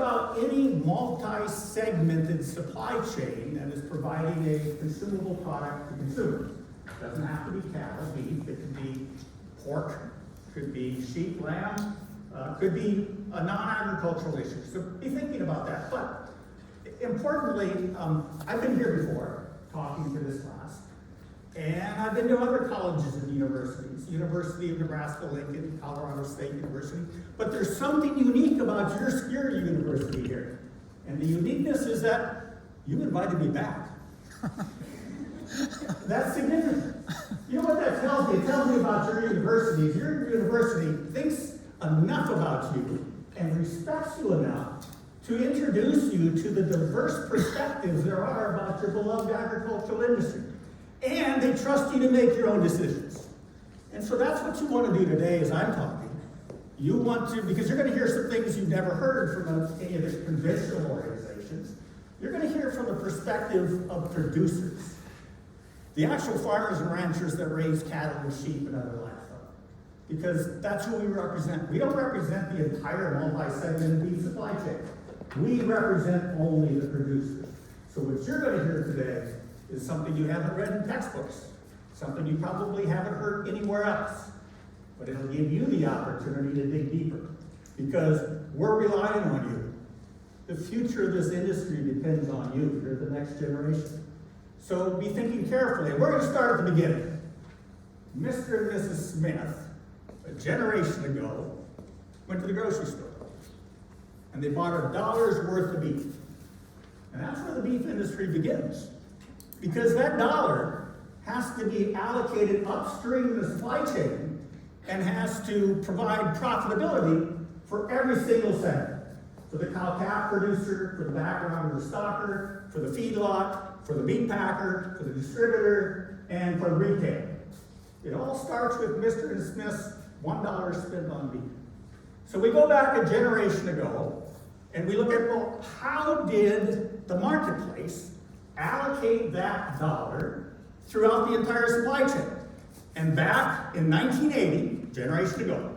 about any multi-segmented supply chain that is providing a consumable product to consumers. It doesn't have to be cattle, beef, it could be pork, could be sheep, lamb, could be a non-agricultural issue. So be thinking about that. But importantly, I've been here before talking to this class, and I've been to other colleges and universities, University of Nebraska-Lincoln, Colorado State University, but there's something unique about your university here. And the uniqueness is that you invited me back. That's significant. You know what that tells me? It tells me about your university. Your university thinks enough about you and respects you enough to introduce you to the diverse perspectives there are about your beloved agricultural industry. And they trust you to make your own decisions. And so that's what you want to do today as I'm talking. You want to, because you're going to hear some things you've never heard from any of the conventional organizations. You're going to hear from the perspective of producers. The actual farmers and ranchers that raise cattle and sheep and other livestock. Because that's who we represent. We don't represent the entire multi-segmented beef supply chain. We represent only the producers. So what you're going to hear today is something you haven't read in textbooks, something you probably haven't heard anywhere else, but it'll give you the opportunity to dig deeper, because we're relying on you. The future of this industry depends on you. You're the next generation. So be thinking carefully. We're going to start at the beginning. Mr. and Mrs. Smith, a generation ago, went to the grocery store, and they bought $1 worth of beef. And that's where the beef industry begins. Because that dollar has to be allocated upstream in the supply chain and has to provide profitability for every single segment. For the cow-calf producer, for the background of the stocker, for the feedlot, for the meat packer, for the distributor, and for the retailer. It all starts with Mr. and Smith's $1 spent on beef. So we go back a generation ago, and we look at, well, how did the marketplace allocate that dollar throughout the entire supply chain? And back in 1980, generation ago,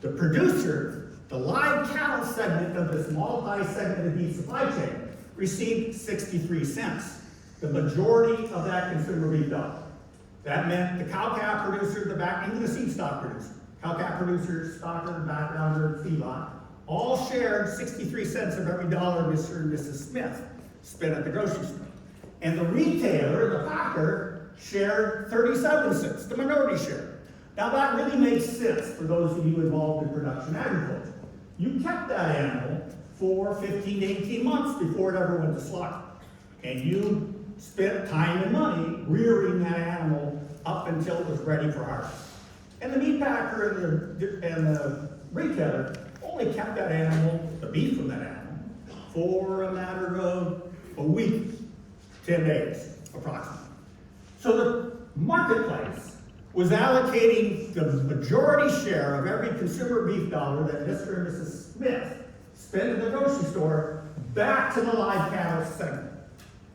the producer, the live cattle segment of this multi-segmented beef supply chain, received 63 cents, the majority of that consumer beef dollar. That meant the cow-calf producer, the back into the seed stock producer, cow-calf producer, stocker, backgrounder, feedlot, all shared 63 cents of every dollar Mr. and Mrs. Smith spent at the grocery store. And the retailer, the packer, shared 37 cents, the minority share. Now that really makes sense for those of you involved in production agriculture. You kept that animal for 15 to 18 months before it ever went to slaughter. And you spent time and money rearing that animal up until it was ready for harvest. And the meat packer and the retailer only kept that animal, the beef from that animal, for a matter of a week, 10 days, approximately. So the marketplace was allocating the majority share of every consumer beef dollar that Mr. and Mrs. Smith spent in the grocery store back to the live cattle segment.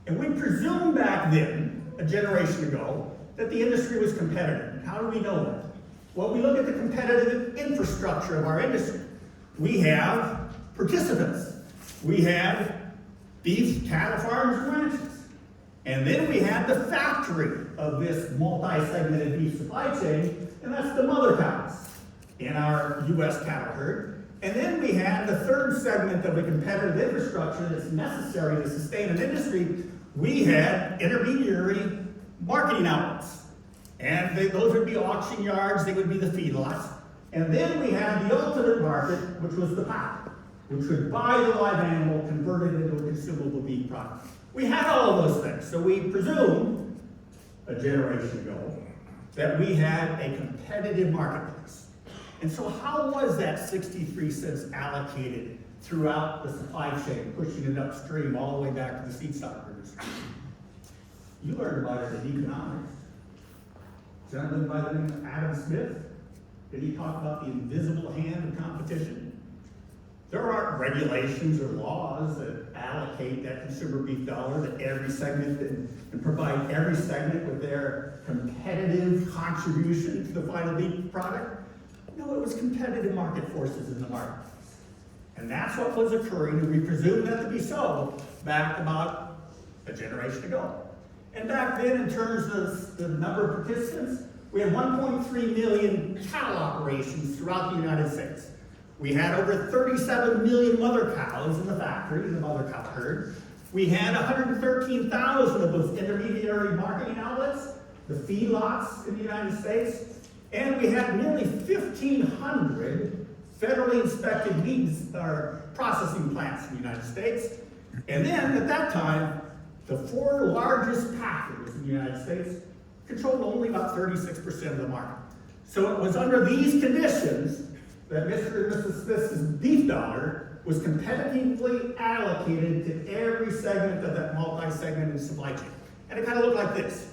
And we presumed back then, a generation ago, that the industry was competitive. And how do we know that? Well, we look at the competitive infrastructure of our industry. We have participants. We have beef cattle farms and ranches. And then we had the factory of this multi-segmented beef supply chain, and that's the mother cows in our U.S. cattle herd. And then we had the third segment of the competitive infrastructure that's necessary to sustain an industry. We had intermediary marketing outlets. And those would be auction yards, they would be the feedlots. And then we had the ultimate market, which was the packer, which would buy the live animal, convert it into a consumable beef product. We had all of those things. So we presumed, a generation ago, that we had a competitive marketplace. And so how was that 63 cents allocated throughout the supply chain, pushing it upstream all the way back to the seed stock producer? You learned about it in economics. A gentleman by the name of Adam Smith, did he talk about the invisible hand of competition? There aren't regulations or laws that allocate that consumer beef dollar to every segment and provide every segment with their competitive contribution to the final beef product. No, it was competitive market forces in the marketplace. And that's what was occurring, and we presume that to be so back about a generation ago. And back then, in terms of the number of participants, we had 1.3 million cattle operations throughout the United States. We had over 37 million mother cows in the factory, the mother cow herd. We had 113,000 of those intermediary marketing outlets, the feedlots in the United States, and we had nearly 1,500 federally inspected meat processing plants in the United States. And then, at that time, the 4 largest packers in the United States controlled only about 36% of the market. So it was under these conditions that Mr. and Mrs. Smith's beef dollar was competitively allocated to every segment of that multi-segmented supply chain. And it kind of looked like this.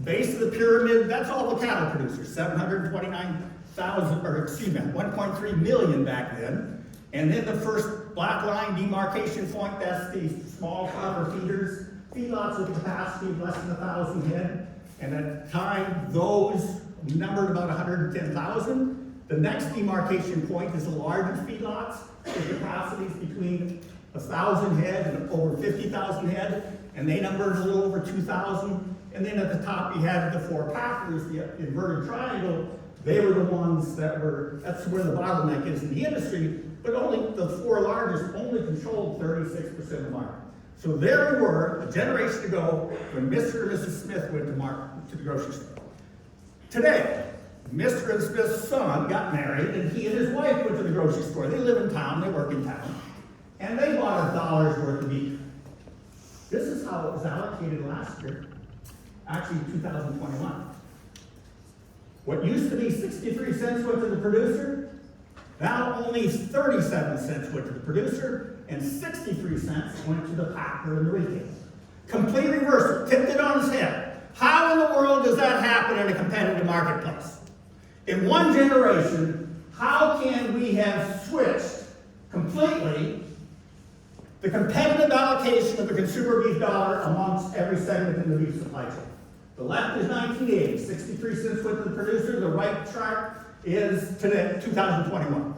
Base of the pyramid, that's all the cattle producers, 1.3 million back then. And then the first black line demarcation point, that's the small farmer feeders, feedlots with a capacity of less than 1,000 head. And at the time, those numbered about 110,000. The next demarcation point is the largest feedlots with capacities between 1,000 head and over 50,000 head, and they numbered a little over 2,000. And then at the top, you had the 4 packers, the inverted triangle. They were the ones that's where the bottleneck is in the industry, but only the 4 largest only controlled 36% of the market. So there we were, a generation ago, when Mr. and Mrs. Smith went to the grocery store. Today, Mr. and Smith's son got married, and he and his wife went to the grocery store. They live in town, they work in town, and they bought $1 worth of beef. This is how it was allocated last year, actually 2021. What used to be 63 cents went to the producer, now only 37 cents went to the producer, and 63 cents went to the packer and the retailer. Complete reversal, tipped it on its head. How in the world does that happen in a competitive marketplace? In one generation, how can we have switched completely the competitive allocation of the consumer beef dollar amongst every segment in the beef supply chain? The left is 1980, 63 cents went to the producer. The right chart is today, 2021.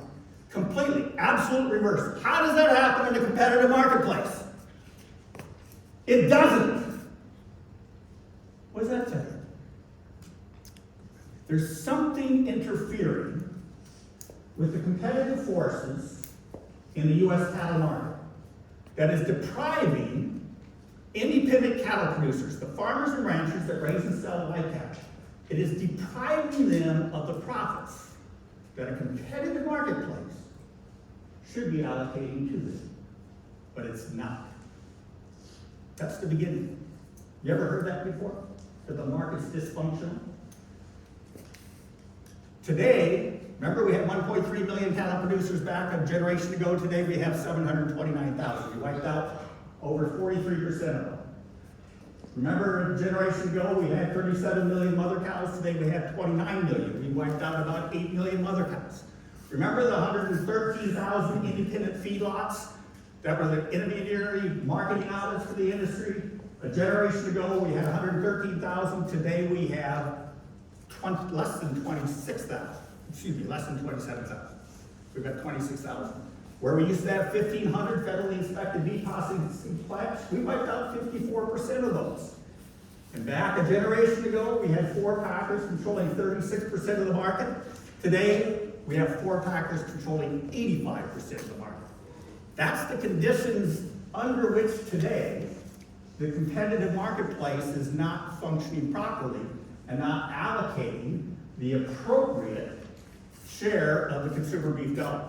Completely, absolute reversal. How does that happen in a competitive marketplace? It doesn't. What does that tell you? There's something interfering with the competitive forces in the U.S. cattle market that is depriving independent cattle producers, the farmers and ranchers that raise and sell live cattle. It is depriving them of the profits that a competitive marketplace should be allocating to them. But it's not. That's the beginning. You ever heard that before? That the market's dysfunctional? Today, remember we had 1.3 million cattle producers back a generation ago. Today we have 729,000. We wiped out over 43% of them. Remember a generation ago we had 37 million mother cows. Today we have 29 million. We wiped out about 8 million mother cows. Remember the 113,000 independent feedlots that were the intermediary marketing outlets for the industry? A generation ago we had 113,000. Today we have less than 27,000. We've got 26,000. Where we used to have 1,500 federally inspected beef processing plants, we wiped out 54% of those. And back a generation ago, we had 4 packers controlling 36% of the market. Today, we have 4 packers controlling 85% of the market. That's the conditions under which today the competitive marketplace is not functioning properly and not allocating the appropriate share of the consumer beef dollar.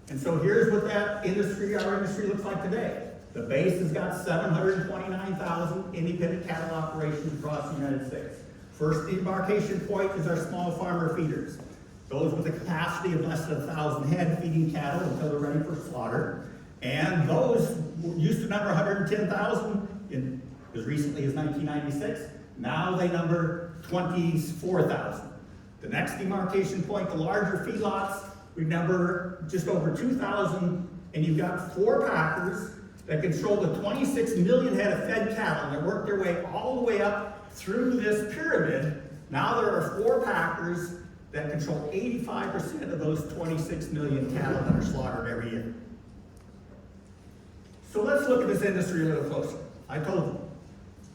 And so here's what that industry, our industry looks like today. The base has got 729,000 independent cattle operations across the United States. First demarcation point is our small farmer feeders. Those with a capacity of less than 1,000 head feeding cattle until they're ready for slaughter. And those used to number 110,000 as recently as 1996. Now they number 24,000. The next demarcation point, the larger feedlots, we number just over 2,000, and you've got 4 packers that control the 26 million head of fed cattle that work their way all the way up through this pyramid. Now there are 4 packers that control 85% of those 26 million cattle that are slaughtered every year. So let's look at this industry a little closer. I told you,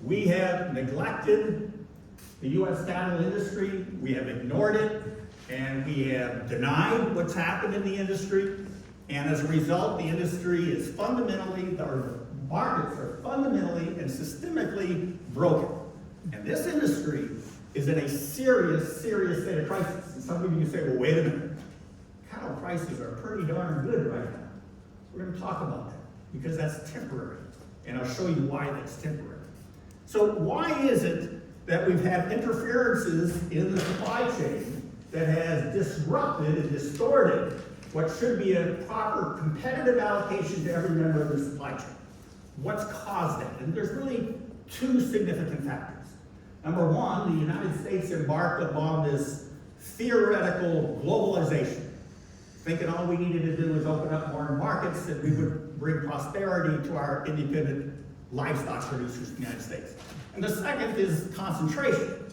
we have neglected the U.S. cattle industry, we have ignored it, and we have denied what's happened in the industry, and as a result, the industry is fundamentally, or markets are fundamentally and systemically broken. And this industry is in a serious, serious state of crisis. And some of you say, well, wait a minute, cattle prices are pretty darn good right now. We're going to talk about that, because that's temporary, and I'll show you why that's temporary. So why is it that we've had interferences in the supply chain that has disrupted and distorted what should be a proper competitive allocation to every member of the supply chain? What's caused that? And there's really two significant factors. Number one, the United States embarked upon this theoretical globalization, thinking all we needed to do was open up more markets and we would bring prosperity to our independent livestock producers in the United States. And the second is concentration.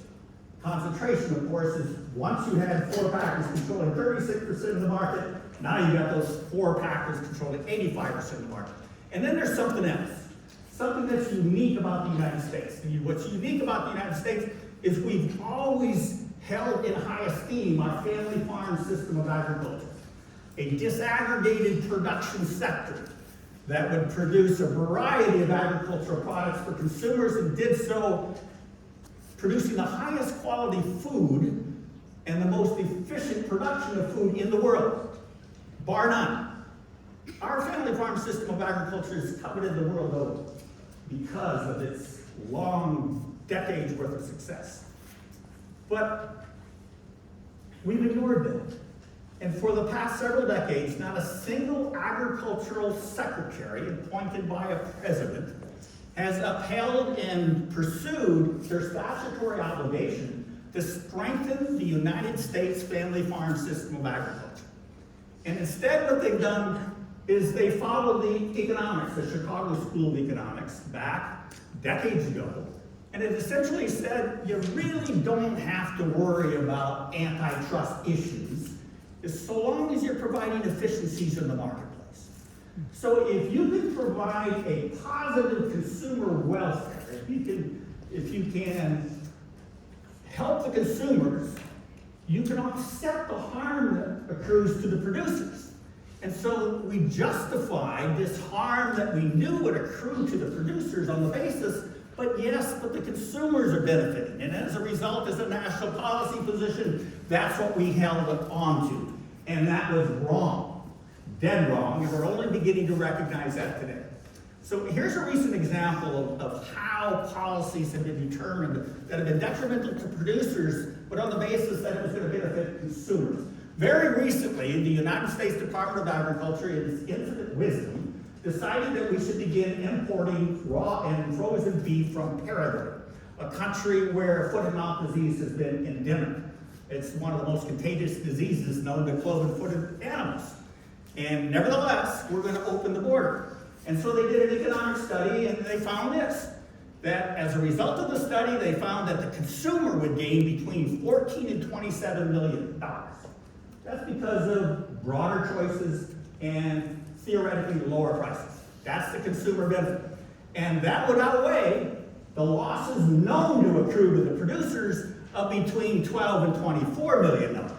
Concentration, of course, is once you had 4 packers controlling 36% of the market, now you've got those 4 packers controlling 85% of the market. And then there's something else, something that's unique about the United States. And what's unique about the United States is we've always held in high esteem our family farm system of agriculture, a disaggregated production sector that would produce a variety of agricultural products for consumers and did so producing the highest quality food and the most efficient production of food in the world, bar none. Our family farm system of agriculture is coveted the world over because of its long decades worth of success. But we've ignored that. And for the past several decades, not a single agricultural secretary appointed by a president has upheld and pursued their statutory obligation to strengthen the United States family farm system of agriculture. And instead what they've done is they follow the economics, the Chicago School of Economics, back decades ago, and it essentially said you really don't have to worry about antitrust issues so long as you're providing efficiencies in the marketplace. So if you can provide a positive consumer welfare, if you can help the consumers, you can offset the harm that accrues to the producers. And so we justified this harm that we knew would accrue to the producers on the basis, but the consumers are benefiting. And as a result, as a national policy position, that's what we held on to. And that was wrong, dead wrong, and we're only beginning to recognize that today. So here's a recent example of how policies have been determined that have been detrimental to producers, but on the basis that it was going to benefit consumers. Very recently, the United States Department of Agriculture, in its infinite wisdom, decided that we should begin importing raw and frozen beef from Paraguay, a country where foot and mouth disease has been endemic. It's one of the most contagious diseases known to cloven-footed animals. And nevertheless, we're going to open the border. And so they did an economic study, and they found this, that as a result of the study, they found that the consumer would gain between $14 and $27 million. That's because of broader choices and theoretically lower prices. That's the consumer benefit. And that would outweigh the losses known to accrue to the producers of between $12 and $24 million.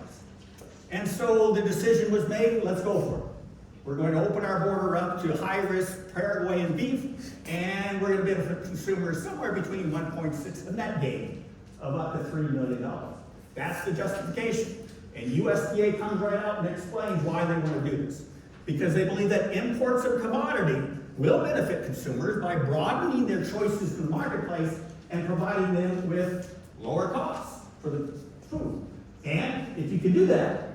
And so the decision was made, let's go for it. We're going to open our border up to high-risk Paraguayan beef, and we're going to benefit consumers somewhere between 1.6, a net gain of up to $3 million. That's the justification. And USDA comes right out and explains why they want to do this. Because they believe that imports of commodity will benefit consumers by broadening their choices in the marketplace and providing them with lower costs for the food. And if you can do that,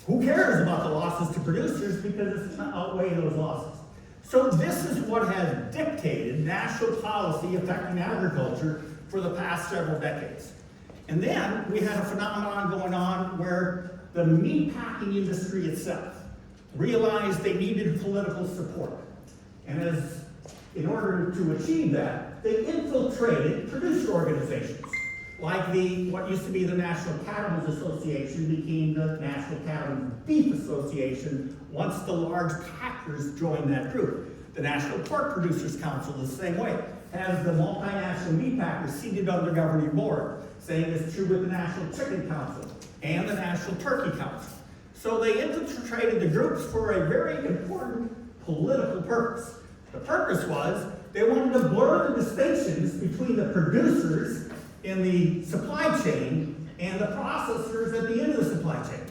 who cares about the losses to producers, because it's going to outweigh those losses. So this is what has dictated national policy affecting agriculture for the past several decades. And then we had a phenomenon going on where the meatpacking industry itself realized they needed political support. And in order to achieve that, they infiltrated producer organizations, like what used to be the National Cattlemen's Association became the National Cattlemen's Beef Association once the large packers joined that group. The National Pork Producers Council, the same way, has the multinational meat packers seated on their governing board. Same is true with the National Chicken Council and the National Turkey Council. So they infiltrated the groups for a very important political purpose. The purpose was they wanted to blur the distinctions between the producers in the supply chain and the processors at the end of the supply chain.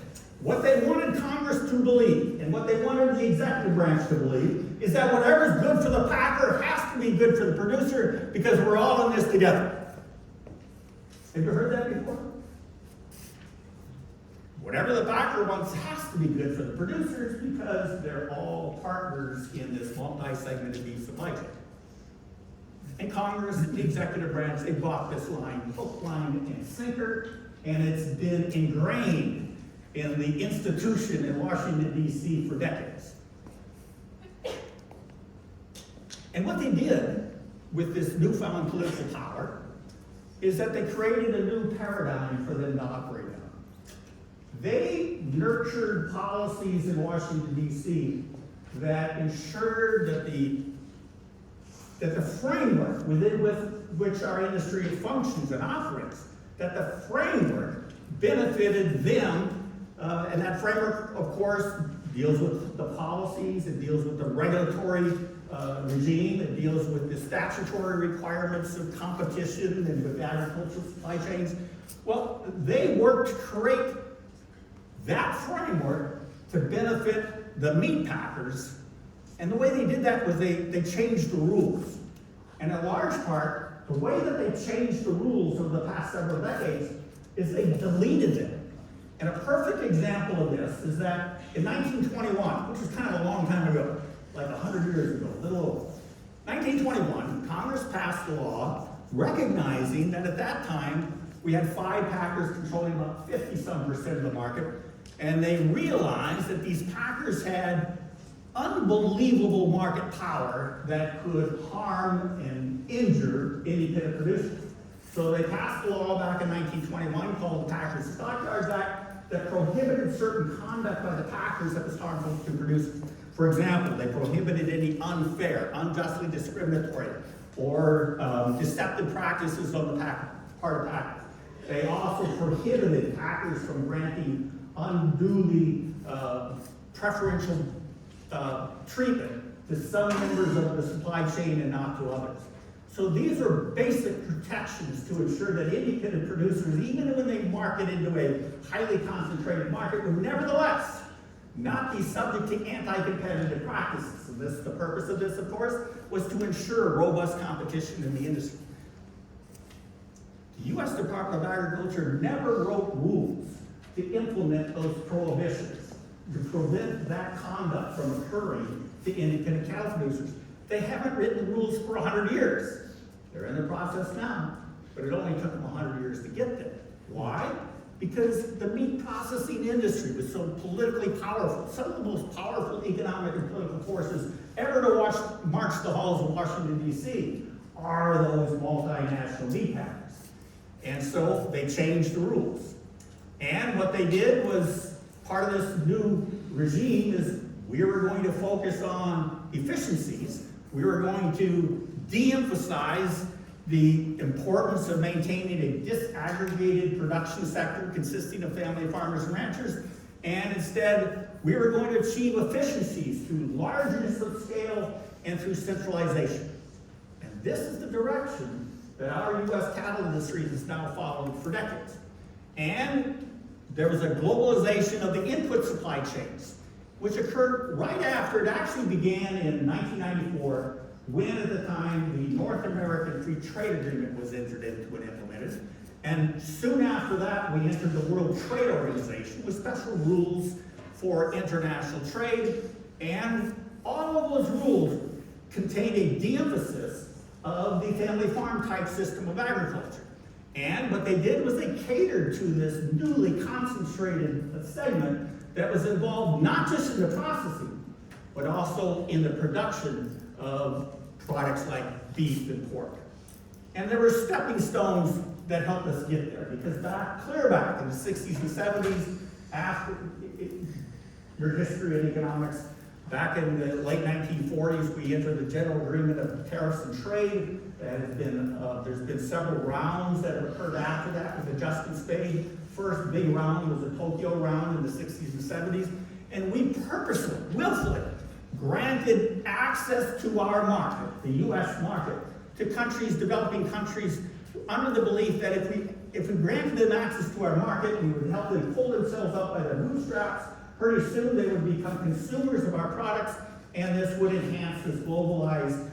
What they wanted Congress to believe, and what they wanted the executive branch to believe, is that whatever's good for the packer has to be good for the producer because we're all in this together. Have you heard that before? Whatever the packer wants has to be good for the producers because they're all partners in this multi-segmented beef supply chain. And Congress and the executive branch, they bought this line, hook, line, and sinker, and it's been ingrained in the institution in Washington, D.C. for decades. And what they did with this newfound political power is that they created a new paradigm for them to operate on. They nurtured policies in Washington, D.C. that ensured that the framework within which our industry functions and operates, that the framework benefited them, and that framework, of course, deals with the policies, it deals with the regulatory regime, it deals with the statutory requirements of competition and with agricultural supply chains. Well, they worked to create that framework to benefit the meat packers, and the way they did that was they changed the rules. And in large part, the way that they changed the rules over the past several decades is they deleted them. And a perfect example of this is that in 1921, which was kind of a long time ago, like 100 years ago, a little over, 1921, Congress passed a law recognizing that at that time we had 5 packers controlling about 50-some% of the market, and they realized that these packers had unbelievable market power that could harm and injure independent producers. So they passed a law back in 1921 called the Packers and Stockyards Act that prohibited certain conduct by the packers that was harmful to producers. For example, they prohibited any unfair, unjustly discriminatory, or deceptive practices on the part of packers. They also prohibited packers from granting unduly preferential treatment to some members of the supply chain and not to others. So these are basic protections to ensure that independent producers, even when they market into a highly concentrated market, would nevertheless not be subject to anti-competitive practices. And the purpose of this, of course, was to ensure robust competition in the industry. The U.S. Department of Agriculture never wrote rules to implement those prohibitions, to prevent that conduct from occurring to independent cattle producers. They haven't written rules for 100 years. They're in the process now, but it only took them 100 years to get there. Why? Because the meat processing industry was so politically powerful. Some of the most powerful economic and political forces ever to march the halls of Washington, D.C. are those multinational meat packers. And so they changed the rules. And what they did was, part of this new regime is we were going to focus on efficiencies. We were going to de-emphasize the importance of maintaining a disaggregated production sector consisting of family farmers and ranchers, and instead we were going to achieve efficiencies through largeness of scale and through centralization. And this is the direction that our U.S. cattle industry has now followed for decades. And there was a globalization of the input supply chains, which occurred right after it actually began in 1994, when at the time the North American Free Trade Agreement was entered into and implemented. And soon after that, we entered the World Trade Organization with special rules for international trade. And all of those rules contained a de-emphasis of the family farm type system of agriculture. And what they did was they catered to this newly concentrated segment that was involved not just in the processing, but also in the production of products like beef and pork. And there were stepping stones that helped us get there, because clear back in the 60s and 70s, after your history in economics, Back in the late 1940s, we entered the General Agreement of Tariffs and Trade. There's been several rounds that have occurred after that with adjustments made. First big round was the Tokyo round in the 60s and 70s. And we purposely, willfully, granted access to our market, the U.S. market, to countries, developing countries, under the belief that if we granted them access to our market, we would help them pull themselves up by their bootstraps. Pretty soon they would become consumers of our products, and this would enhance this globalized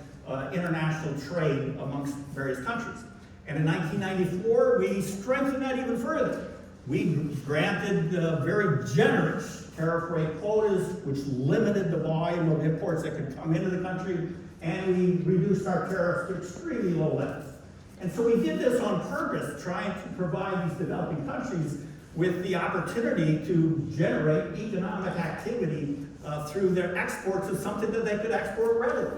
international trade amongst various countries. And in 1994, we strengthened that even further. We granted very generous tariff rate quotas, which limited the volume of imports that could come into the country, and we reduced our tariffs to extremely low levels. And so we did this on purpose, trying to provide these developing countries with the opportunity to generate economic activity through their exports of something that they could export readily.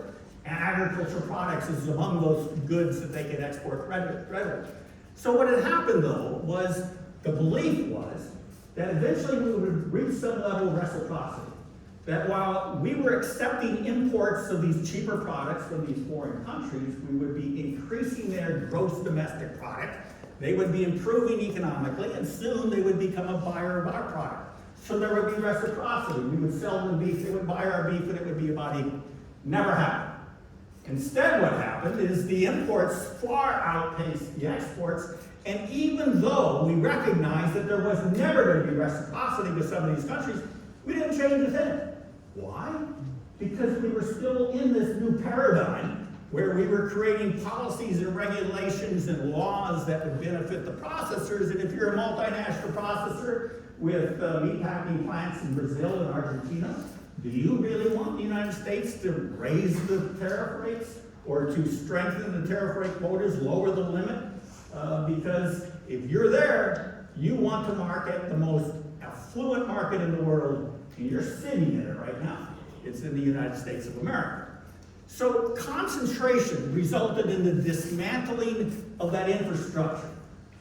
And agricultural products is among those goods that they could export readily. So what had happened, though, was the belief was that eventually we would reach some level of reciprocity. That while we were accepting imports of these cheaper products from these foreign countries, we would be increasing their gross domestic product. They would be improving economically, and soon they would become a buyer of our product. So there would be reciprocity. We would sell them beef, they would buy our beef, and it would be about equal. Never happened. Instead, what happened is the imports far outpaced the exports, and even though we recognized that there was never going to be reciprocity with some of these countries, we didn't change a thing. Why? Because we were still in this new paradigm where we were creating policies and regulations and laws that would benefit the processors. And if you're a multinational processor with meatpacking plants in Brazil and Argentina, do you really want the United States to raise the tariff rates or to strengthen the tariff rate quotas, lower the limit? Because if you're there, you want to market the most affluent market in the world, and you're sitting in it right now. It's in the United States of America. So concentration resulted in the dismantling of that infrastructure,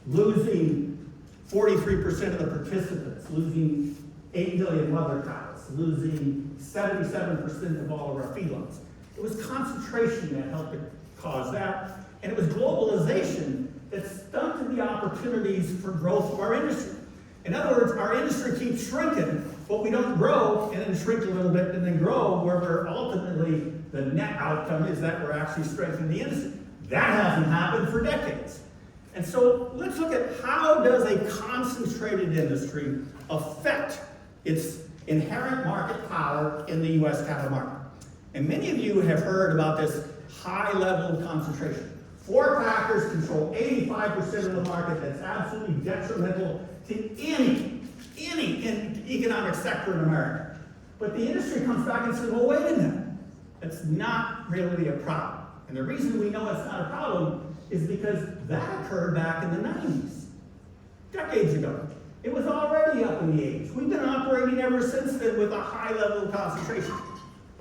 losing 43% of the participants, losing 8 million mother cows, losing 77% of all of our feedlots. It was concentration that helped cause that, and it was globalization that stunted the opportunities for growth of our industry. In other words, our industry keeps shrinking, but we don't grow and then shrink a little bit and then grow, where we're ultimately, the net outcome is that we're actually strengthening the industry. That hasn't happened for decades. And so let's look at how does a concentrated industry affect its inherent market power in the U.S. cattle market. And many of you have heard about this high level of concentration. 4 packers control 85% of the market. That's absolutely detrimental to any economic sector in America. But the industry comes back and says, well, wait a minute. That's not really a problem. And the reason we know it's not a problem is because that occurred back in the 90s, decades ago. It was already up in the 80s. We've been operating ever since then with a high level of concentration.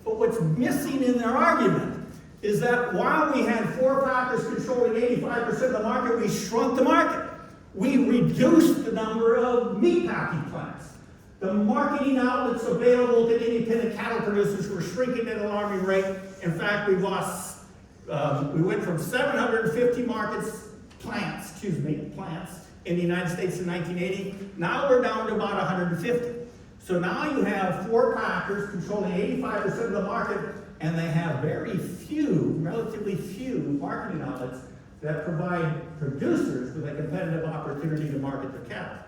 But what's missing in their argument is that while we had 4 packers controlling 85% of the market, we shrunk the market. We reduced the number of meatpacking plants. The marketing outlets available to independent cattle producers were shrinking at an alarming rate. In fact, we went from 750 plants in the United States in 1980. Now we're down to about 150. So now you have 4 packers controlling 85% of the market, and they have relatively few marketing outlets that provide producers with a competitive opportunity to market their cattle.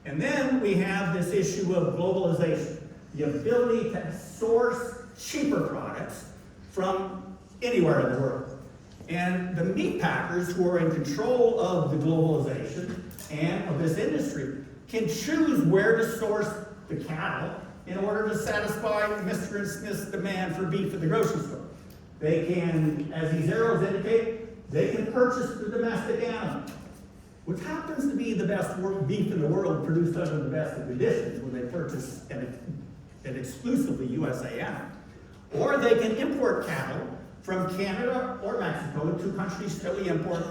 And then we have this issue of globalization, the ability to source cheaper products from anywhere in the world. And the meat packers who are in control of the globalization and of this industry can choose where to source the cattle in order to satisfy Mr. and Smith's demand for beef at the grocery store. They can, as these arrows indicate, they can purchase the domestic animal, which happens to be the best beef in the world, produced under the best of conditions when they purchase an exclusively USA animal. Or they can import cattle from Canada or Mexico, 2 countries that we import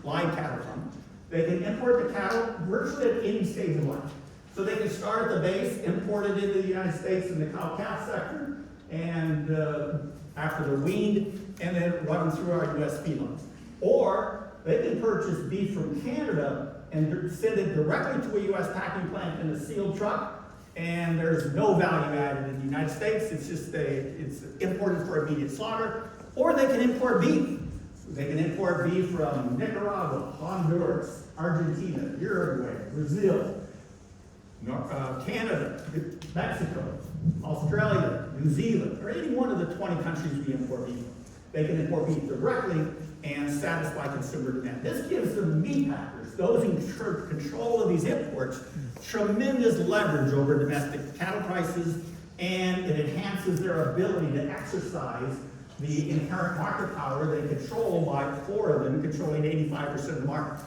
live cattle from. They can import the cattle virtually at any stage of life. So they can start at the base, import it into the United States in the cow-calf sector, and after they're weaned, and then run them through our U.S. feedlots. Or they can purchase beef from Canada and send it directly to a U.S. packing plant in a sealed truck, and there's no value added in the United States. It's just it's imported for immediate slaughter. Or they can import beef. They can import beef from Nicaragua, Honduras, Argentina, Uruguay, Brazil, Canada, Mexico, Australia, New Zealand, or any one of the 20 countries we import beef from. They can import beef directly and satisfy consumer demand. This gives the meat packers, those in control of these imports, tremendous leverage over domestic cattle prices, and it enhances their ability to exercise the inherent market power they control by 4 of them controlling 85% of the market.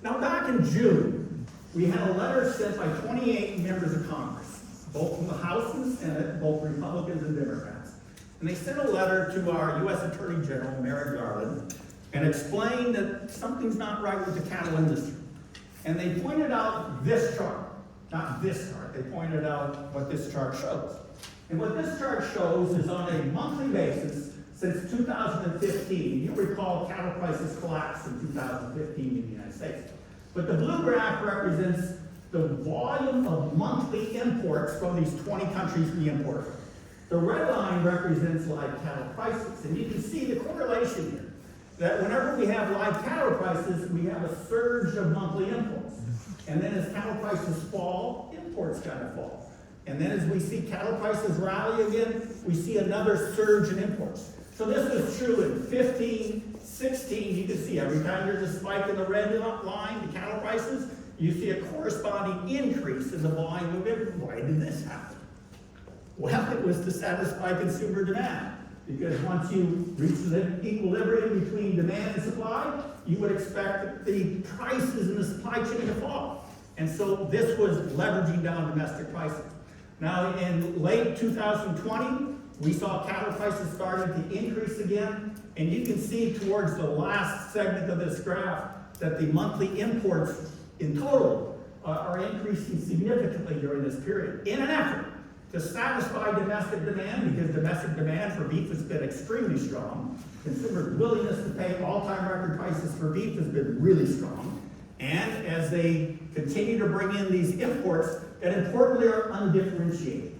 Now, back in June, we had a letter sent by 28 members of Congress, both from the House and the Senate, both Republicans and Democrats. And they sent a letter to our U.S. Attorney General, Merrick Garland, and explained that something's not right with the cattle industry. And they pointed out this chart, not this chart. They pointed out what this chart shows. And what this chart shows is on a monthly basis, since 2015, you'll recall cattle prices collapsed in 2015 in the United States. But the blue graph represents the volume of monthly imports from these 20 countries we import from. The red line represents live cattle prices. And you can see the correlation here, that whenever we have live cattle prices, we have a surge of monthly imports. And then as cattle prices fall, imports kind of fall. And then as we see cattle prices rally again, we see another surge in imports. So this was true in 15, 16, you can see every time there's a spike in the red line, the cattle prices, you see a corresponding increase in the volume of imports. Why did this happen? Well, it was to satisfy consumer demand. Because once you reach the equilibrium between demand and supply, you would expect the prices in the supply chain to fall. And so this was leveraging down domestic prices. Now, in late 2020, we saw cattle prices starting to increase again, and you can see towards the last segment of this graph that the monthly imports in total are increasing significantly during this period in an effort to satisfy domestic demand, because domestic demand for beef has been extremely strong. Consumers' willingness to pay all-time record prices for beef has been really strong. And as they continue to bring in these imports that importantly are undifferentiated.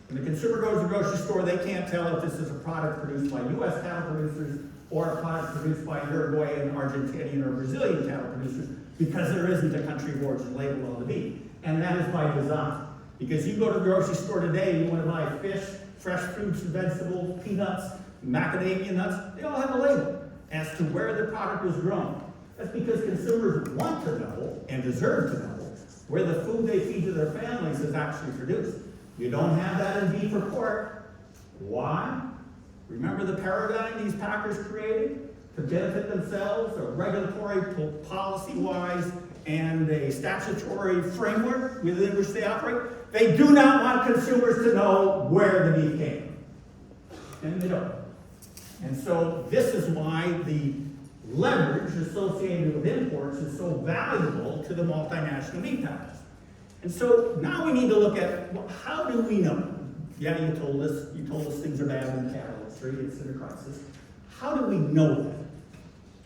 When the consumer goes to the grocery store, they can't tell if this is a product produced by U.S. cattle producers or a product produced by Uruguayan, Argentinian, or Brazilian cattle producers, because there isn't a country of origin label on the beef. And that is by design. Because you go to the grocery store today, you want to buy fish, fresh fruits and vegetables, peanuts, macadamia nuts, they all have a label as to where the product was grown. That's because consumers want to know and deserve to know where the food they feed to their families is actually produced. You don't have that in beef or pork. Why? Remember the paradigm these packers created to benefit themselves, a regulatory, policy-wise, and a statutory framework within which they operate? They do not want consumers to know where the beef came from. And they don't. And so this is why the leverage associated with imports is so valuable to the multinational meat packers. And so now we need to look at, well, how do we know? Yeah, you told us things are bad in the cattle industry, it's in a crisis. How do we know that?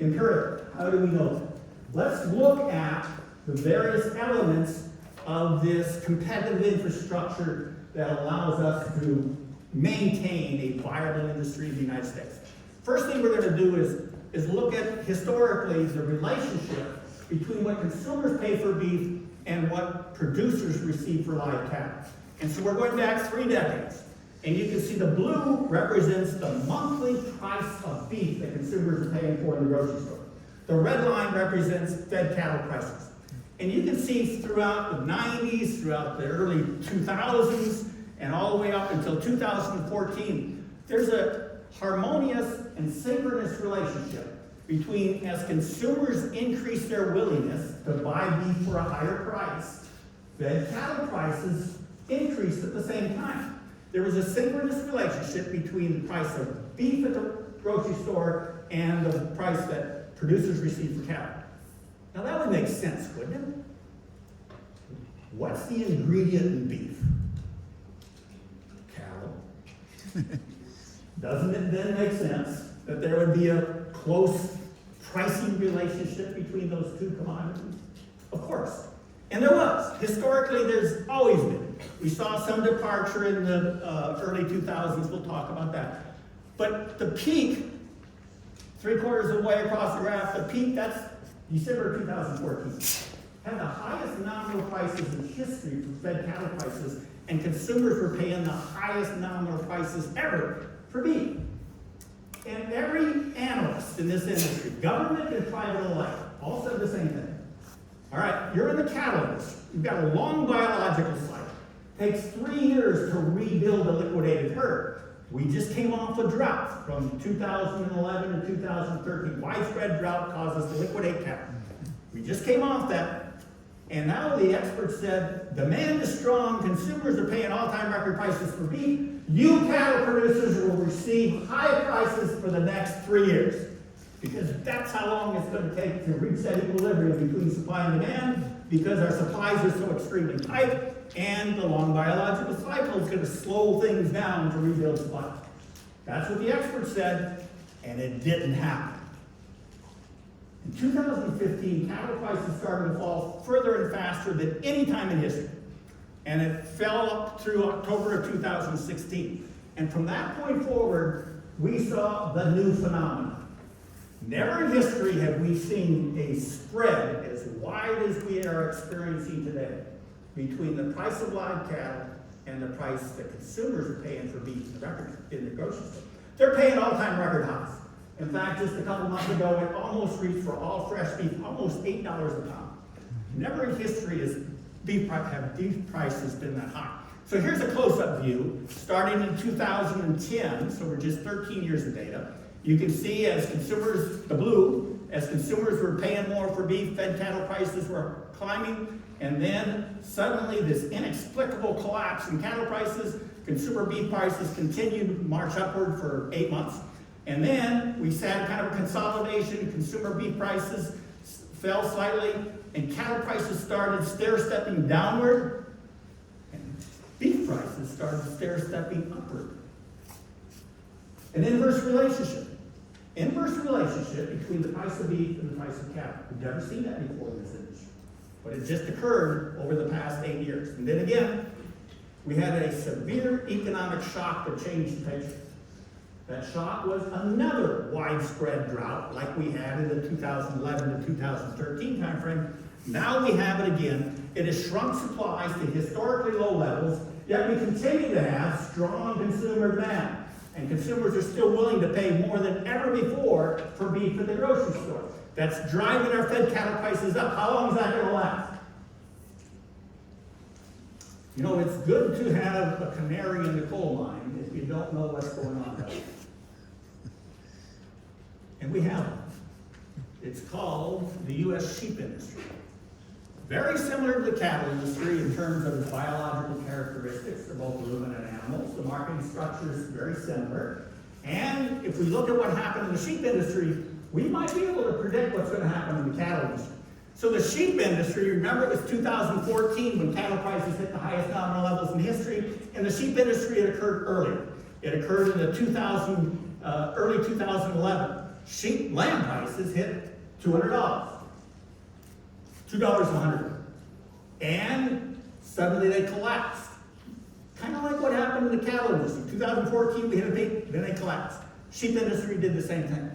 Empirically, how do we know that? Let's look at the various elements of this competitive infrastructure that allows us to maintain a viable industry in the United States. First thing we're going to do is look at, historically, the relationship between what consumers pay for beef and what producers receive for live cattle. And so we're going back 3 decades. And you can see the blue represents the monthly price of beef that consumers are paying for in the grocery store. The red line represents fed cattle prices. And you can see throughout the 90s, throughout the early 2000s, and all the way up until 2014, there's a harmonious and synchronous relationship between, as consumers increase their willingness to buy beef for a higher price, fed cattle prices increased at the same time. There was a synchronous relationship between the price of beef at the grocery store and the price that producers receive for cattle. Now that would make sense, wouldn't it? What's the ingredient in beef? Cattle. Doesn't it then make sense that there would be a close pricing relationship between those two commodities? Of course. And there was. Historically, there's always been. We saw some departure in the early 2000s. We'll talk about that. But the peak, 3/4 of the way across the graph, the peak, that's December 2014, had the highest nominal prices in history for fed cattle prices, and consumers were paying the highest nominal prices ever for beef. And every analyst in this industry, government and private alike, all said the same thing. All right, you're in the cattle industry. You've got a long biological cycle. It takes 3 years to rebuild a liquidated herd. We just came off a drought from 2011 to 2013. Widespread drought caused us to liquidate cattle. We just came off that, and now the experts said, demand is strong, consumers are paying all-time record prices for beef. You cattle producers will receive high prices for the next 3 years. Because that's how long it's going to take to reach that equilibrium between supply and demand, because our supplies are so extremely tight, and the long biological cycle is going to slow things down to rebuild supply. That's what the experts said, and it didn't happen. In 2015, cattle prices started to fall further and faster than any time in history. And it fell up through October of 2016. And from that point forward, we saw the new phenomenon. Never in history have we seen a spread as wide as we are experiencing today between the price of live cattle and the price that consumers are paying for beef in the grocery store. They're paying all-time record highs. In fact, just a couple months ago, it almost reached, for all fresh beef, almost $8 a pound. Never in history have beef prices been that high. So here's a close-up view, starting in 2010, so we're just 13 years of data. You can see as consumers, the blue, as consumers were paying more for beef, fed cattle prices were climbing, and then suddenly this inexplicable collapse in cattle prices, consumer beef prices continued to march upward for 8 months. And then we had kind of a consolidation, consumer beef prices fell slightly, and cattle prices started stair-stepping downward, and beef prices started stair-stepping upward. An inverse relationship. Inverse relationship between the price of beef and the price of cattle. We've never seen that before in this industry. But it just occurred over the past 8 years. And then again, we had a severe economic shock that changed the picture. That shock was another widespread drought like we had in the 2011 to 2013 timeframe. Now we have it again. It has shrunk supplies to historically low levels, yet we continue to have strong consumer demand. And consumers are still willing to pay more than ever before for beef at the grocery store. That's driving our fed cattle prices up. How long is that going to last? You know, it's good to have a canary in the coal mine if you don't know what's going on. And we have one. It's called the U.S. sheep industry. Very similar to the cattle industry in terms of its biological characteristics. They're both ruminant animals. The marketing structure is very similar. And if we look at what happened in the sheep industry, we might be able to predict what's going to happen in the cattle industry. So the sheep industry, remember it was 2014 when cattle prices hit the highest nominal levels in history. In the sheep industry, it occurred earlier. It occurred in the early 2011. Lamb prices hit $200. $2.100. And suddenly they collapsed. Kind of like what happened in the cattle industry. 2014, we hit a peak, then they collapsed. Sheep industry did the same thing.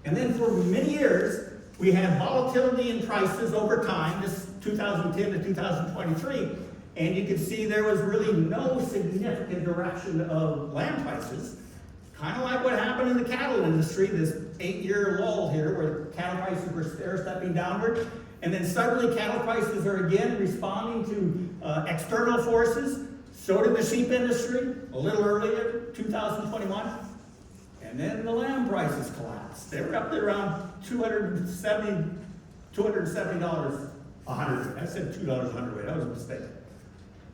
And then for many years, we had volatility in prices over time, this 2010 to 2023, and you could see there was really no significant direction of lamb prices. Kind of like what happened in the cattle industry, this 8-year lull here where cattle prices were stair-stepping downward. And then suddenly cattle prices are again responding to external forces. So did the sheep industry a little earlier, 2021. And then the lamb prices collapsed. They were up there around $270 a hundred. I said $2 a hundredweight. That was a mistake.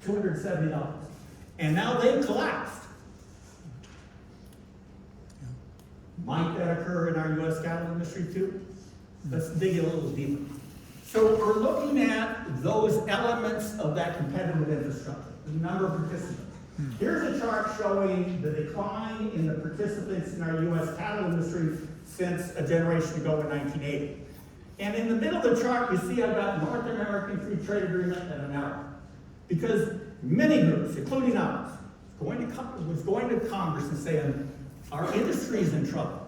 $270. And now they've collapsed. Might that occur in our U.S. cattle industry too? Let's dig a little deeper. So we're looking at those elements of that competitive infrastructure, the number of participants. Here's a chart showing the decline in the participants in our U.S. cattle industry since a generation ago in 1980. And in the middle of the chart, you see I've got North American Free Trade Agreement and an arrow. Because many groups, including ours, was going to Congress and saying, our industry is in trouble.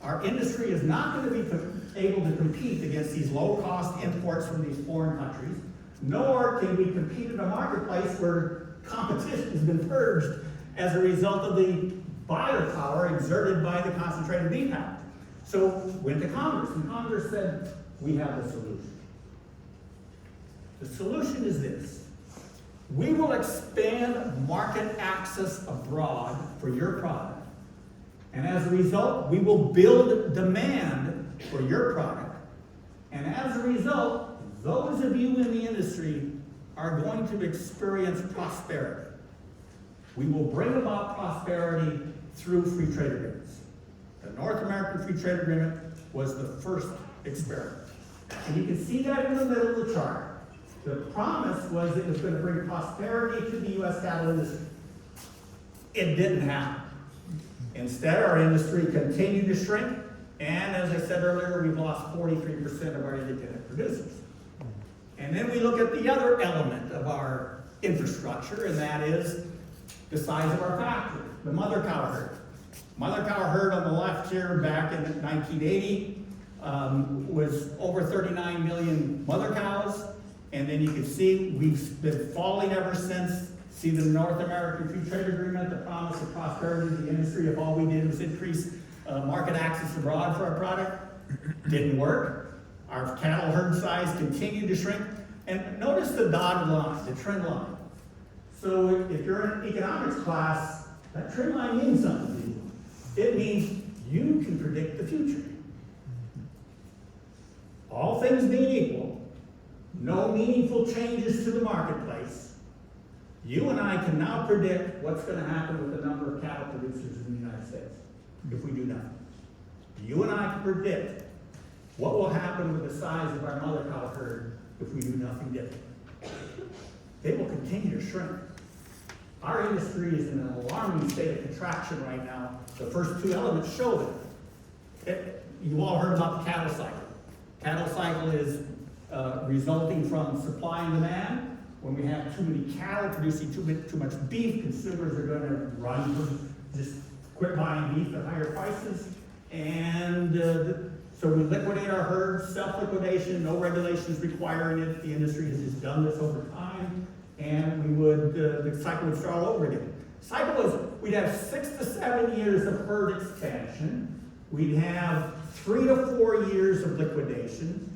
Our industry is not going to be able to compete against these low-cost imports from these foreign countries, nor can we compete in a marketplace where competition has been purged as a result of the buyer power exerted by the Concentrated Beef Act. So went to Congress, and Congress said, we have a solution. The solution is this. We will expand market access abroad for your product, and as a result, we will build demand for your product, and as a result, those of you in the industry are going to experience prosperity. We will bring about prosperity through free trade agreements. The North American Free Trade Agreement was the first experiment. And you can see that in the middle of the chart. The promise was it was going to bring prosperity to the U.S. cattle industry. It didn't happen. Instead, our industry continued to shrink, and as I said earlier, we've lost 43% of our independent producers. And then we look at the other element of our infrastructure, and that is the size of our factory, the mother cow herd. Mother cow herd on the left here back in 1980 was over 39 million mother cows. And then you can see we've been falling ever since. See the North American Free Trade Agreement, the promise of prosperity to the industry if all we did was increase market access abroad for our product. Didn't work. Our cattle herd size continued to shrink. And notice the dotted line, the trend line. So if you're in economics class, that trend line means something to you. It means you can predict the future. All things being equal, no meaningful changes to the marketplace, you and I can now predict what's going to happen with the number of cattle producers in the United States if we do nothing. You and I can predict what will happen with the size of our mother cow herd if we do nothing different. They will continue to shrink. Our industry is in an alarming state of contraction right now. The first two elements show it. You all heard about the cattle cycle. Cattle cycle is resulting from supply and demand. When we have too many cattle producing too much beef, consumers are going to run from just quit buying beef at higher prices. And so we liquidate our herds, self-liquidation, no regulations requiring it. The industry has just done this over time. And we would, the cycle would start all over again. Cycle is, we'd have 6 to 7 years of herd expansion. We'd have 3 to 4 years of liquidation.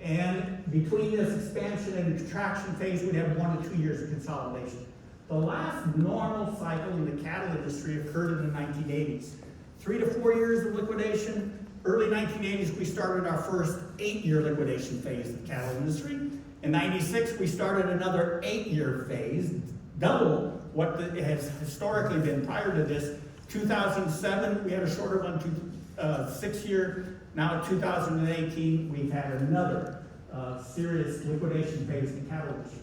And between this expansion and contraction phase, we'd have 1 to 2 years of consolidation. The last normal cycle in the cattle industry occurred in the 1980s. 3 to 4 years of liquidation. Early 1980s, we started our first 8-year liquidation phase of the cattle industry. In 96, we started another 8-year phase, double what it has historically been prior to this. 2007, we had a shorter one, 6-year. Now, 2018, we've had another serious liquidation phase in the cattle industry.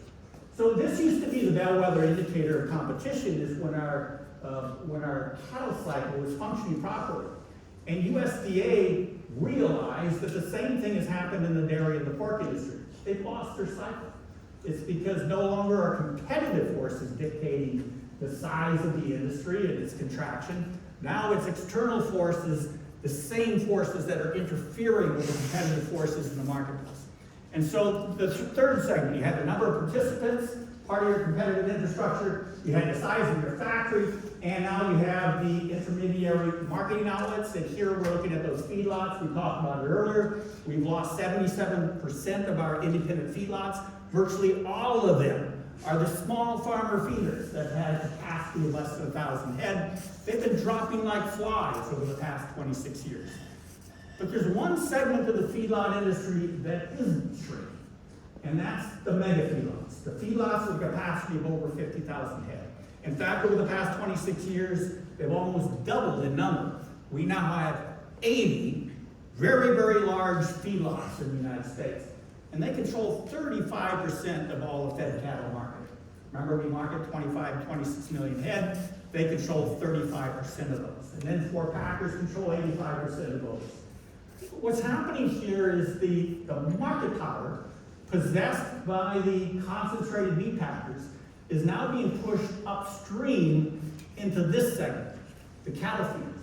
So this used to be the bellwether indicator of competition, is when our cattle cycle was functioning properly. And USDA realized that the same thing has happened in the dairy and the pork industry. They've lost their cycle. It's because no longer are competitive forces dictating the size of the industry and its contraction. Now it's external forces, the same forces that are interfering with the competitive forces in the marketplace. And so the third segment, you had the number of participants, part of your competitive infrastructure, you had the size of your factory, and now you have the intermediary marketing outlets. And here we're looking at those feedlots. We talked about it earlier. We've lost 77% of our independent feedlots. Virtually all of them are the small farmer feeders that had a capacity of less than 1,000 head. They've been dropping like flies over the past 26 years. But there's one segment of the feedlot industry that isn't shrinking, and that's the mega feedlots. The feedlots with a capacity of over 50,000 head. In fact, over the past 26 years, they've almost doubled in number. We now have 80 very, very large feedlots in the United States. And they control 35% of all the fed cattle market. Remember, we market 25, 26 million head. They control 35% of those. And then four packers control 85% of those. What's happening here is the market power possessed by the concentrated meat packers is now being pushed upstream into this segment, the cattle feeders.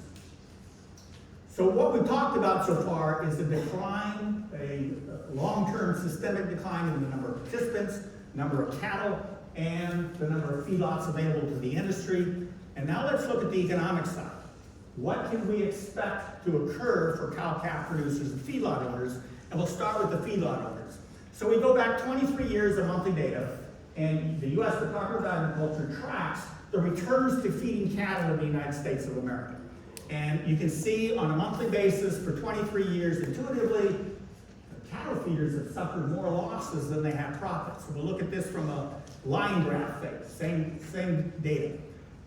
So what we've talked about so far is the decline, a long-term systemic decline in the number of participants, number of cattle, and the number of feedlots available to the industry. And now let's look at the economic side. What can we expect to occur for cow-calf producers and feedlot owners? And we'll start with the feedlot owners. So we go back 23 years of monthly data, and the U.S. Department of Agriculture tracks the returns to feeding cattle in the United States of America. And you can see on a monthly basis for 23 years, intuitively, the cattle feeders have suffered more losses than they have profits. So we'll look at this from a line graph phase, same data.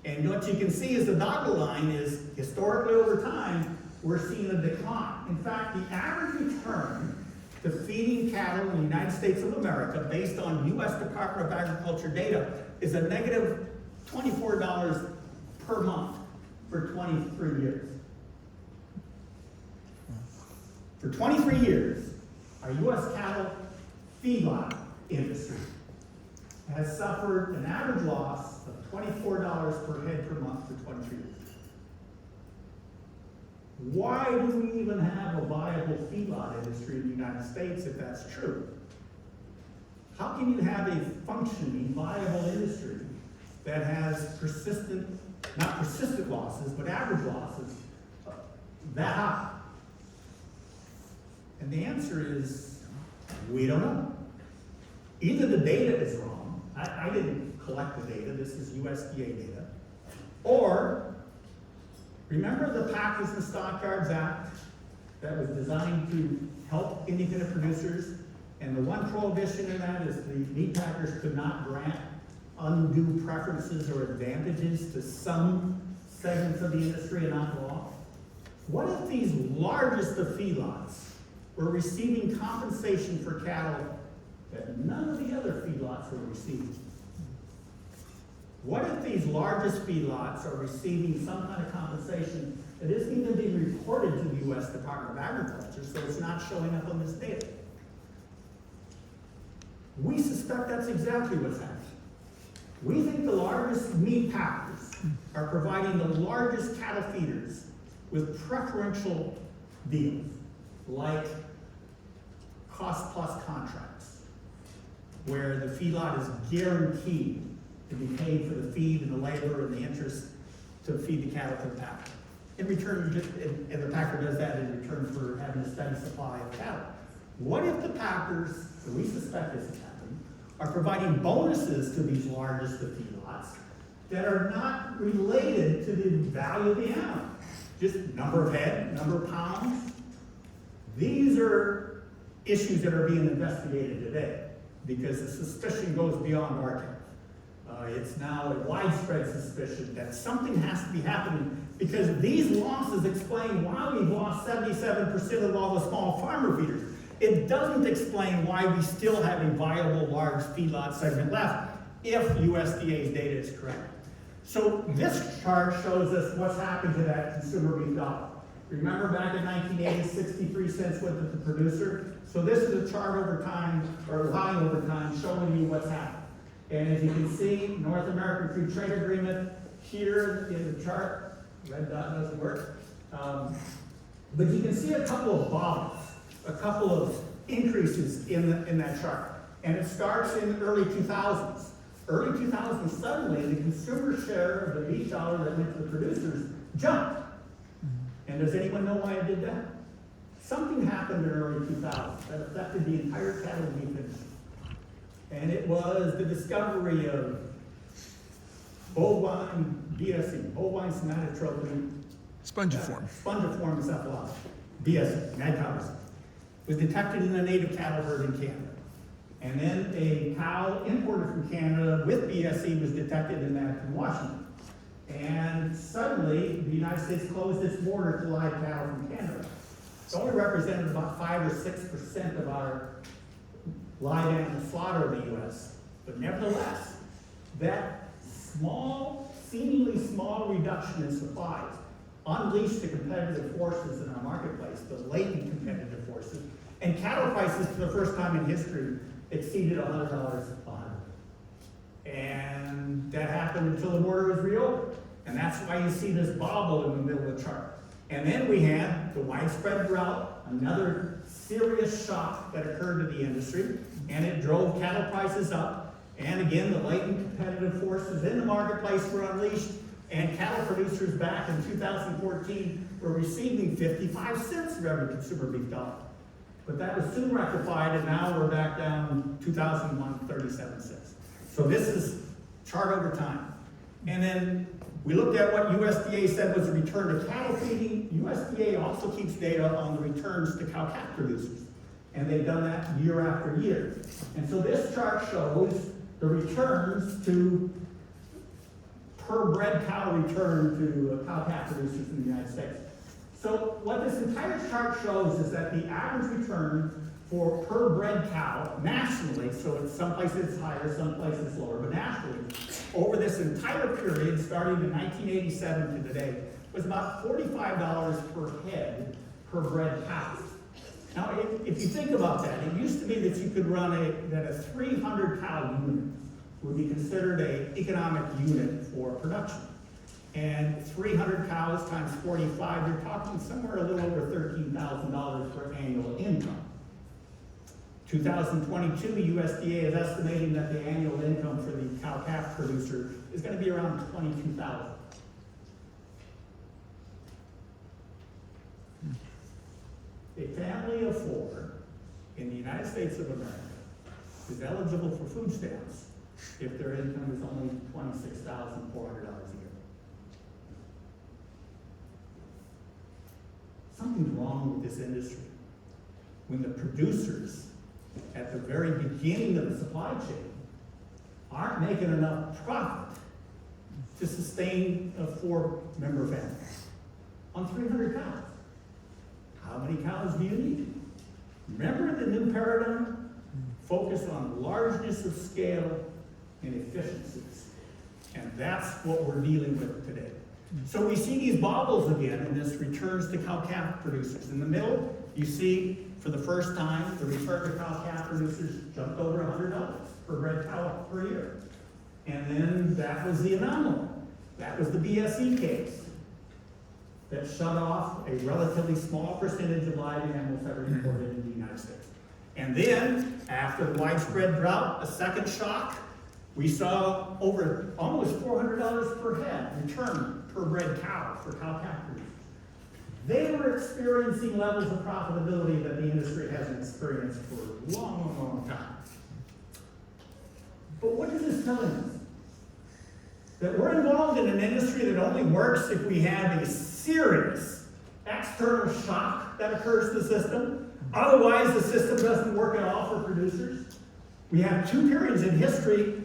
And what you can see is the dotted line is, historically over time, we're seeing a decline. In fact, the average return to feeding cattle in the United States of America, based on U.S. Department of Agriculture data, is a negative $24 per month for 23 years. For 23 years, our U.S. cattle feedlot industry has suffered an average loss of $24 per head per month for 23 years. Why do we even have a viable feedlot industry in the United States if that's true? How can you have a functioning, viable industry that has not persistent losses, but average losses that high? And the answer is, we don't know. Either the data is wrong, I didn't collect the data, this is USDA data, or remember the Packers and Stockyards Act that was designed to help independent producers, and the one prohibition in that is the meat packers could not grant undue preferences or advantages to some segments of the industry and not the law? What if these largest of feedlots were receiving compensation for cattle that none of the other feedlots were receiving? What if these largest feedlots are receiving some kind of compensation that isn't even being reported to the U.S. Department of Agriculture, so it's not showing up on this data? We suspect that's exactly what's happening. We think the largest meat packers are providing the largest cattle feeders with preferential deals, like cost-plus contracts, where the feedlot is guaranteed to be paid for the feed and the labor and the interest to feed the cattle to the packer. In return, and the packer does that in return for having a steady supply of cattle. What if the packers, that we suspect this is happening, are providing bonuses to these largest of feedlots that are not related to the value of the animal? Just number of head, number of pounds. These are issues that are being investigated today because the suspicion goes beyond our camp. It's now a widespread suspicion that something has to be happening because these losses explain why we've lost 77% of all the small farmer feeders. It doesn't explain why we still have a viable large feedlot segment left if USDA's data is correct. So this chart shows us what's happened to that consumer beef dollar. Remember back in 1980, 63 cents went to the producer. So this is a chart over time, or line over time, showing you what's happened. And as you can see, North American Free Trade Agreement here in the chart, red dot doesn't work. But you can see a couple of bobbles, a couple of increases in that chart. And it starts in early 2000s. Early 2000s, suddenly the consumer share of the beef dollar that went to the producers jumped. And does anyone know why it did that? Something happened in early 2000s that affected the entire cattle beef industry. And it was the discovery of bovine BSE, bovine somatotropin Spongiform. Spongiform encephalitis, BSE, mad cow disease, was detected in a native cattle herd in Canada. And then a cow imported from Canada with BSE was detected in that in Washington. And suddenly, the United States closed its border to live cattle from Canada. It only represented about 5 or 6% of our live animal slaughter in the U.S. But nevertheless, that small, seemingly small reduction in supplies unleashed the competitive forces in our marketplace, the latent competitive forces, and cattle prices for the first time in history exceeded $100 a hundred. And that happened until the border was reopened. And that's why you see this bobble in the middle of the chart. And then we had the widespread drought, another serious shock that occurred to the industry, and it drove cattle prices up. And again, the latent competitive forces in the marketplace were unleashed, and cattle producers back in 2014 were receiving 55 cents for every consumer beef dollar. But that was soon rectified, and now we're back down 2001, 37 cents. So this is chart over time. And then we looked at what USDA said was a return to cattle feeding. USDA also keeps data on the returns to cow-calf producers. And they've done that year after year. And so this chart shows the returns to per bred cow return to cow-calf producers in the United States. So what this entire chart shows is that the average return for per bred cow nationally, so in some places it's higher, some places lower, but nationally, over this entire period, starting in 1987 to today, was about $45 per head per bred cow. Now, if you think about that, it used to be that you could run that a 300 cow unit would be considered an economic unit for production. And 300 cows times 45, you're talking somewhere a little over $13,000 for annual income. 2022, USDA is estimating that the annual income for the cow-calf producer is going to be around $22,000. A family of four in the United States of America is eligible for food stamps if their income is only $26,400 a year. Something's wrong with this industry when the producers at the very beginning of the supply chain aren't making enough profit to sustain a 4-member family on 300 cows. How many cows do you need? Remember the new paradigm? Focus on largeness of scale and efficiencies. And that's what we're dealing with today. So we see these bobbles again, and this returns to cow-calf producers. In the middle, you see, for the first time, the return to cow-calf producers jumped over $100 per bred cow per year. And then that was the anomaly. That was the BSE case that shut off a relatively small percentage of live animals that were imported into the United States. And then, after the widespread drought, a second shock, we saw over almost $400 per head return per bred cow for cow-calf producers. They were experiencing levels of profitability that the industry hasn't experienced for a long, long time. But what is this telling us? That we're involved in an industry that only works if we have a serious external shock that occurs to the system. Otherwise, the system doesn't work at all for producers. We have 2 periods in history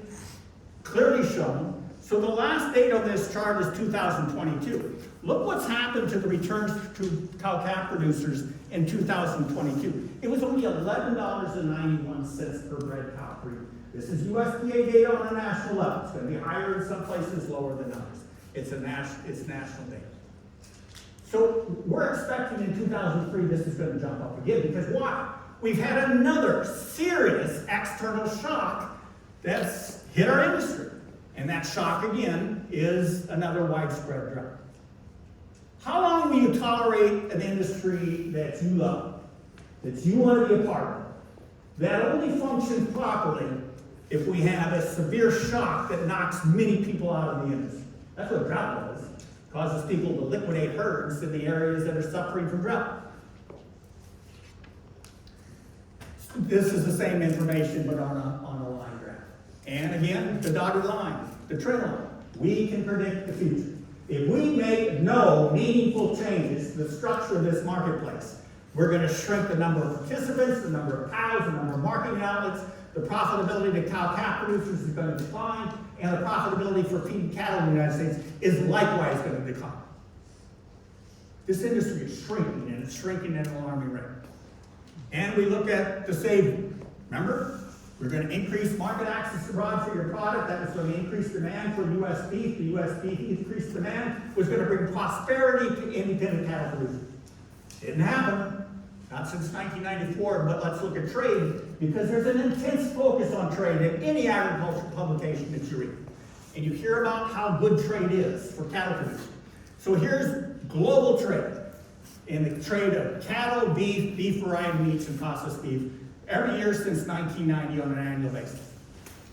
clearly shown. So the last date on this chart is 2022. Look what's happened to the returns to cow-calf producers in 2022. It was only $11.91 per bred cow per year. This is USDA data on a national level. It's going to be higher in some places, lower than others. It's national data. So we're expecting in 2003 this is going to jump up again, because why? We've had another serious external shock that's hit our industry. And that shock again is another widespread drought. How long will you tolerate an industry that you love, that you want to be a part of, that only functions properly if we have a severe shock that knocks many people out of the industry? That's what drought does. It causes people to liquidate herds in the areas that are suffering from drought. This is the same information, but on a line graph. And again, the dotted line, the trend line. We can predict the future. If we make no meaningful changes to the structure of this marketplace, we're going to shrink the number of participants, the number of cows, the number of marketing outlets, the profitability to cow-calf producers is going to decline, and the profitability for feeding cattle in the United States is likewise going to decline. This industry is shrinking, and it's shrinking at an alarming rate. And we look at the saving. Remember? We're going to increase market access abroad for your product. That was going to increase demand for U.S. beef. The U.S. beef increased demand was going to bring prosperity to independent cattle producers. Didn't happen. Not since 1994, but let's look at trade, because there's an intense focus on trade in any agricultural publication that you read. And you hear about how good trade is for cattle producers. So here's global trade. In the trade of cattle, beef variety meats, and processed beef, every year since 1990 on an annual basis.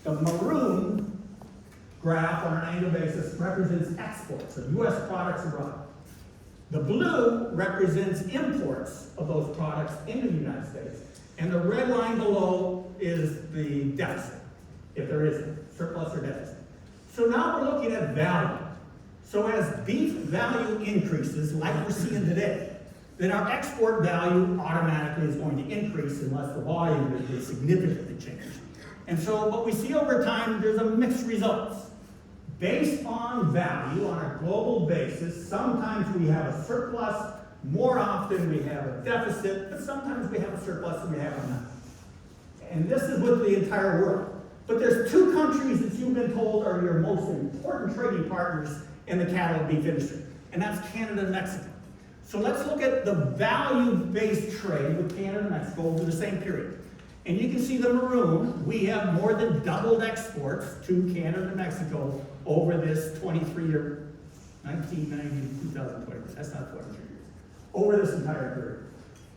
The maroon graph on an annual basis represents exports of U.S. products abroad. The blue represents imports of those products into the United States. And the red line below is the deficit, if there is a surplus or deficit. So now we're looking at value. So as beef value increases, like we're seeing today, then our export value automatically is going to increase unless the volume is significantly changed. And so what we see over time, there's a mixed results. Based on value on a global basis, sometimes we have a surplus, more often we have a deficit, but sometimes we have a surplus and we have none. And this is with the entire world. But there's two countries that you've been told are your most important trading partners in the cattle and beef industry, and that's Canada and Mexico. So let's look at the value-based trade with Canada and Mexico over the same period. And you can see the maroon, we have more than doubled exports to Canada and Mexico over this 23-year, 1990 to 2020, that's not 23 years, over this entire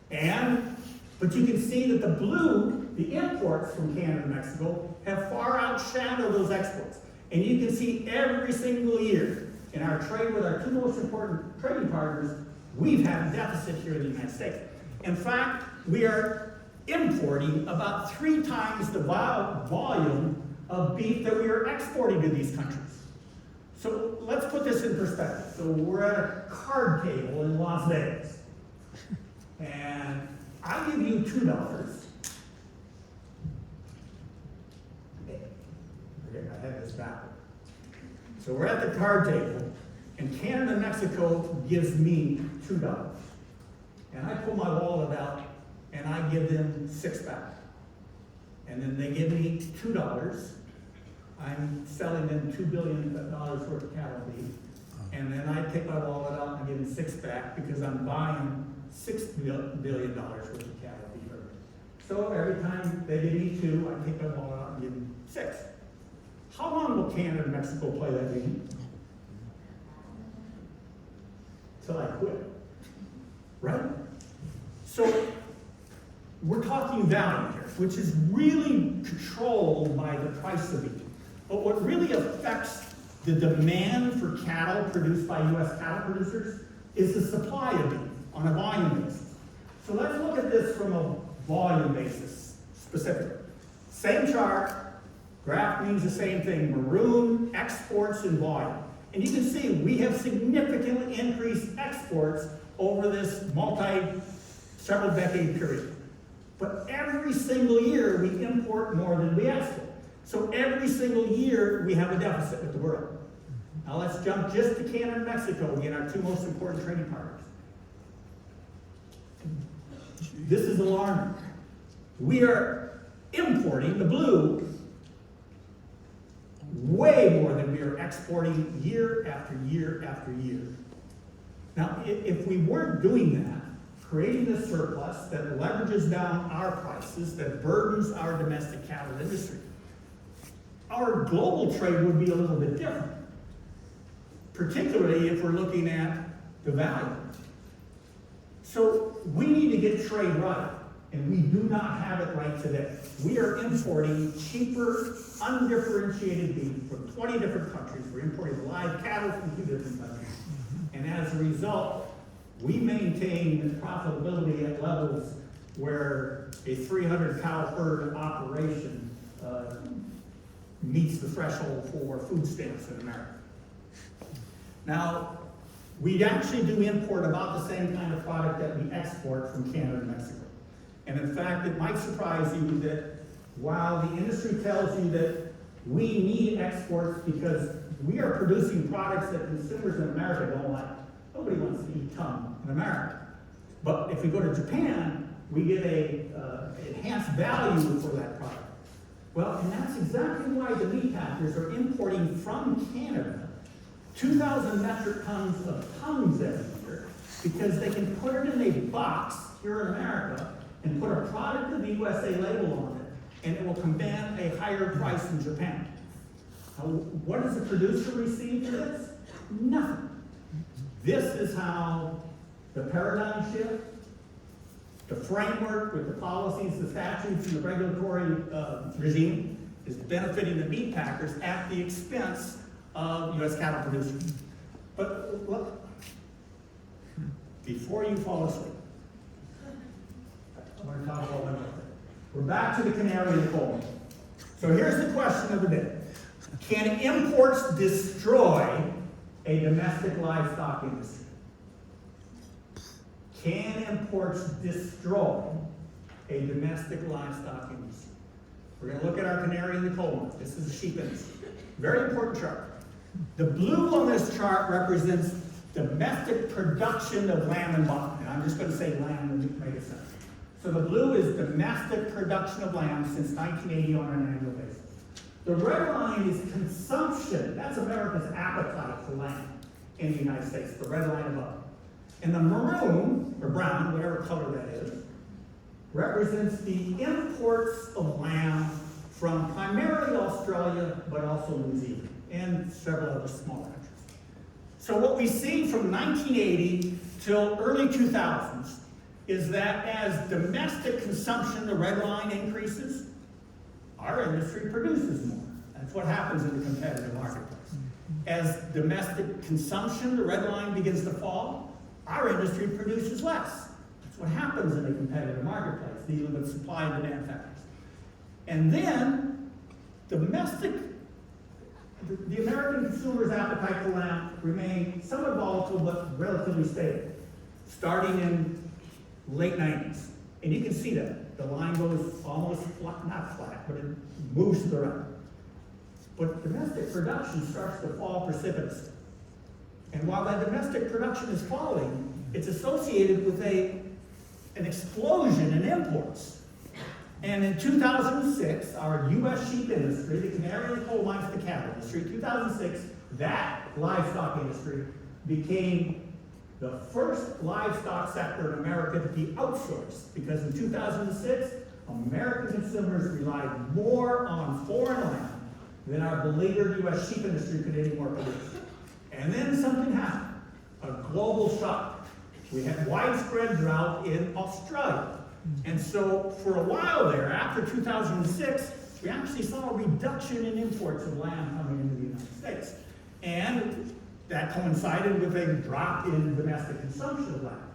period. But you can see that the blue, the imports from Canada and Mexico, have far outshadowed those exports. And you can see every single year in our trade with our two most important trading partners, we've had a deficit here in the United States. In fact, we are importing about 3 times the volume of beef that we are exporting to these countries. So let's put this in perspective. So we're at a card table in Las Vegas, and I give you $2. I had this backward. So we're at the card table, and Canada and Mexico gives me $2. And I pull my wallet out, and I give them $6 back. And then they give me $2. I'm selling them $2 billion worth of cattle beef. And then I take my wallet out and I give them $6 back because I'm buying $6 billion worth of cattle beef. So every time they give me 2, I take my wallet out and give them 6. How long will Canada and Mexico play that game? Till I quit, right? So we're talking value here, which is really controlled by the price of beef. But what really affects the demand for cattle produced by U.S. cattle producers is the supply of beef on a volume basis. So let's look at this from a volume basis specifically. Same chart, graph means the same thing, maroon, exports, and volume. And you can see we have significantly increased exports over this several decade period. But every single year we import more than we export. So every single year we have a deficit with the world. Now let's jump just to Canada and Mexico, again, our two most important trading partners. This is alarming. We are importing, the blue, way more than we are exporting year after year after year. Now, if we weren't doing that, creating a surplus that leverages down our prices, that burdens our domestic cattle industry, our global trade would be a little bit different, particularly if we're looking at the value. So we need to get trade right, and we do not have it right today. We are importing cheaper, undifferentiated beef from 20 different countries. We're importing live cattle from 2 different countries. And as a result, we maintain profitability at levels where a 300 cow herd operation meets the threshold for food stamps in America. Now, we actually do import about the same kind of product that we export from Canada and Mexico. And in fact, it might surprise you that while the industry tells you that we need exports because we are producing products that consumers in America don't like. Nobody wants to eat tongue in America. But if we go to Japan, we get a enhanced value for that product. Well, and that's exactly why the meat packers are importing from Canada 2,000 metric tons of tongues every year, because they can put it in a box here in America and put a product of the USA label on it, and it will command a higher price in Japan. Now, what does the producer receive for this? Nothing. This is how the paradigm shift, the framework with the policies, the statutes, and the regulatory regime is benefiting the meat packers at the expense of U.S. cattle producers. But look, before you fall asleep, I want to talk about one more thing. We're back to the canary in the coal mine. So here's the question of the day. Can imports destroy a domestic livestock industry? Can imports destroy a domestic livestock industry? We're going to look at our canary in the coal mine. This is the sheep industry. Very important chart. The blue on this chart represents domestic production of lamb and mutton. And I'm just going to say lamb to make it sense. So the blue is domestic production of lamb since 1980 on an annual basis. The red line is consumption. That's America's appetite for lamb in the United States, the red line above. And the maroon, or brown, whatever color that is, represents the imports of lamb from primarily Australia, but also New Zealand, and several other small countries. So what we see from 1980 till early 2000s is that as domestic consumption, the red line, increases, our industry produces more. That's what happens in the competitive marketplace. As domestic consumption, the red line, begins to fall, our industry produces less. That's what happens in a competitive marketplace, dealing with supply and demand factors. And then, the American consumer's appetite for lamb remained somewhat volatile, but relatively stable, starting in late 90s. And you can see that. The line goes almost flat, not flat, but it moves to the right. But domestic production starts to fall precipitously. And while that domestic production is falling, it's associated with an explosion in imports. And in 2006, our U.S. sheep industry, the canary in the coal mine for the cattle industry, 2006, that livestock industry became the first livestock sector in America to be outsourced, because in 2006, American consumers relied more on foreign land than our beleaguered U.S. sheep industry could anymore produce. And then something happened, a global shock. We had widespread drought in Australia. And so for a while there, after 2006, we actually saw a reduction in imports of lamb coming into the United States. And that coincided with a drop in domestic consumption of lamb.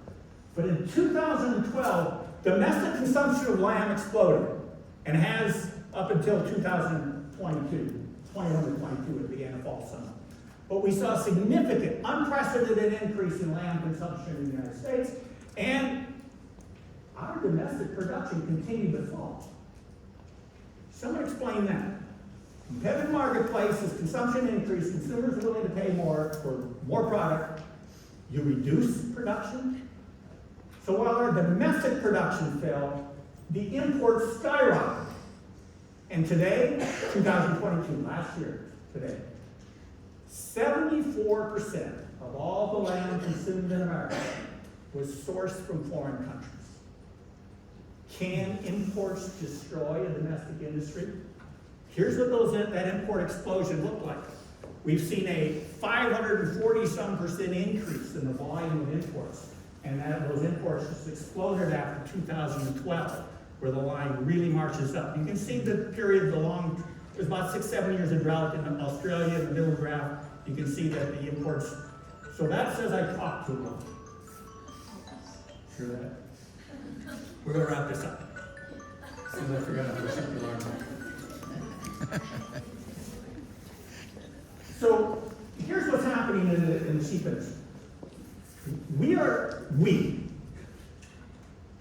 But in 2012, domestic consumption of lamb exploded, and has up until 2022, 21 to 22, it began to fall some. But we saw a significant, unprecedented increase in lamb consumption in the United States, and our domestic production continued to fall. Someone explain that. Competitive marketplace, as consumption increased, consumers are willing to pay more for more product. You reduce production. So while our domestic production fell, the imports skyrocketed. And today, 2022, last year, today, 74% of all the lamb consumed in America was sourced from foreign countries. Can imports destroy a domestic industry? Here's what that import explosion looked like. We've seen a 540-some% increase in the volume of imports. And those imports just exploded after 2012, where the line really marches up. You can see the period, there's about 6-7 years of drought in Australia in the middle graph. You can see that the imports, so that says I talked too long. Sure that? We're going to wrap this up. As soon as I forgot to set the alarm. So here's what's happening in the sheep industry.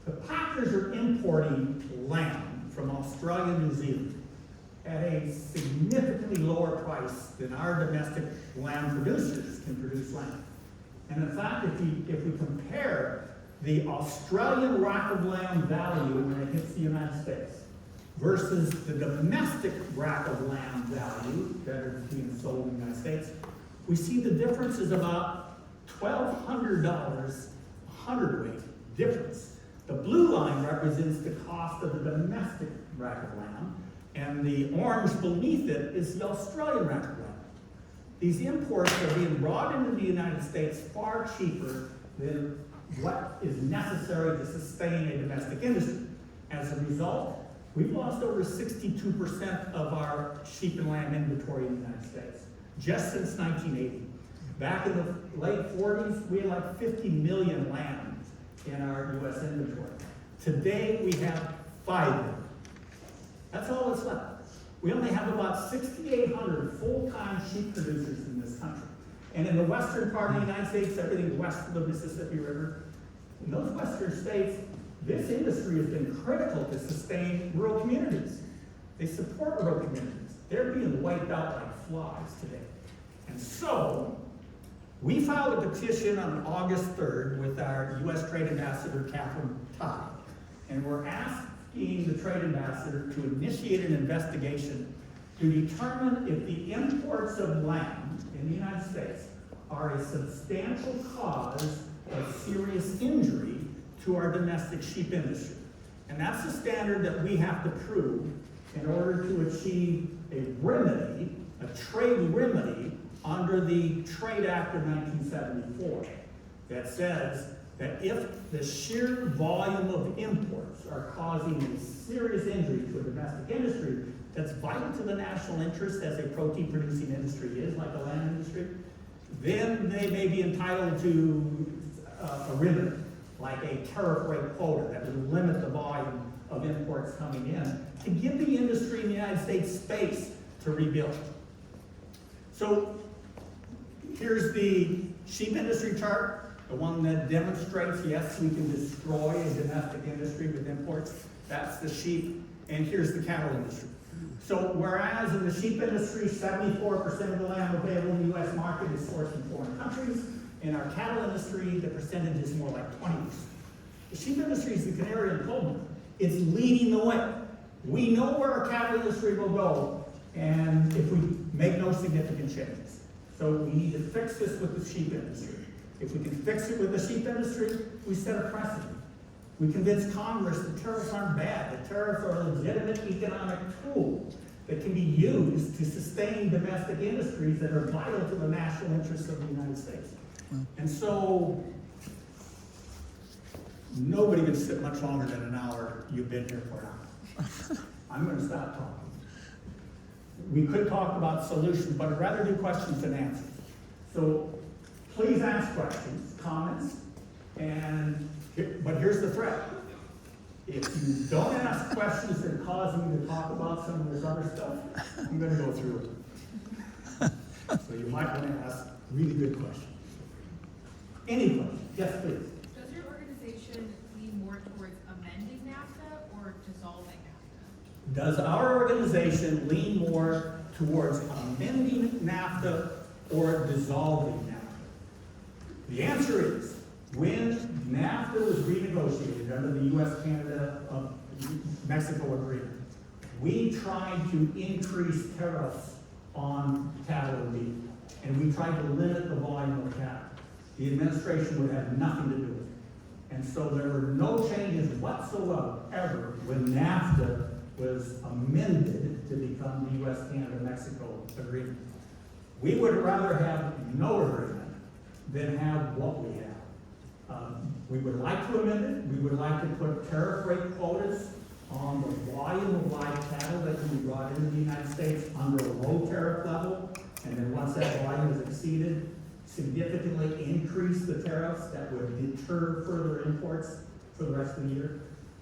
The packers are importing lamb from Australia and New Zealand at a significantly lower price than our domestic lamb producers can produce lamb. And in fact, if we compare the Australian rack of lamb value when it hits the United States versus the domestic rack of lamb value that are being sold in the United States, we see the difference is about $1,200 hundredweight difference. The blue line represents the cost of the domestic rack of lamb, and the orange beneath it is the Australian rack of lamb. These imports are being brought into the United States far cheaper than what is necessary to sustain a domestic industry. As a result, we've lost over 62% of our sheep and lamb inventory in the United States, just since 1980. Back in the late 40s, we had like 50 million lambs in our US inventory. Today, we have 5 million. That's all that's left. We only have about 6,800 full-time sheep producers in this country. And in the western part of the United States, everything west of the Mississippi River, in those western states, this industry has been critical to sustain rural communities. They support rural communities. They're being wiped out like flies today. And so, we filed a petition on August 3rd with our U.S. Trade Ambassador, Catherine Todd, and we're asking the Trade Ambassador to initiate an investigation to determine if the imports of lamb in the United States are a substantial cause of serious injury to our domestic sheep industry. And that's the standard that we have to prove in order to achieve a remedy, a trade remedy, under the Trade Act of 1974 that says that if the sheer volume of imports are causing a serious injury to a domestic industry that's vital to the national interest as a protein producing industry is, like the lamb industry, then they may be entitled to a remedy, like a tariff rate quota that would limit the volume of imports coming in to give the industry in the United States space to rebuild. So here's the sheep industry chart, the one that demonstrates, yes, we can destroy a domestic industry with imports. That's the sheep, and here's the cattle industry. So whereas in the sheep industry, 74% of the lamb available in the U.S. market is sourced from foreign countries, in our cattle industry, the percentage is more like 20%. The sheep industry is the canary in the coal mine. It's leading the way. We know where our cattle industry will go, and if we make no significant changes. So we need to fix this with the sheep industry. If we can fix it with the sheep industry, we set a precedent. We convince Congress that tariffs aren't bad, that tariffs are a legitimate economic tool that can be used to sustain domestic industries that are vital to the national interests of the United States. And so, nobody can sit much longer than an hour. You've been here for an hour. I'm going to stop talking. We could talk about solutions, but I'd rather do questions than answers. So, please ask questions, comments, but here's the threat. If you don't ask questions that cause me to talk about some of this other stuff, I'm going to go through it. So you might want to ask really good questions. Any questions? Yes, please. Does your organization lean more towards amending NAFTA or dissolving NAFTA? Does our organization lean more towards amending NAFTA or dissolving NAFTA? The answer is, when NAFTA was renegotiated under the U.S.-Canada-Mexico agreement, we tried to increase tariffs on cattle and beef, and we tried to limit the volume of cattle. The administration would have nothing to do with it. And so there were no changes whatsoever when NAFTA was amended to become the U.S.-Canada-Mexico agreement. We would rather have no agreement than have what we have. We would like to amend it. We would like to put tariff rate quotas on the volume of live cattle that can be brought into the United States under a low tariff level, and then once that volume is exceeded, significantly increase the tariffs that would deter further imports for the rest of the year.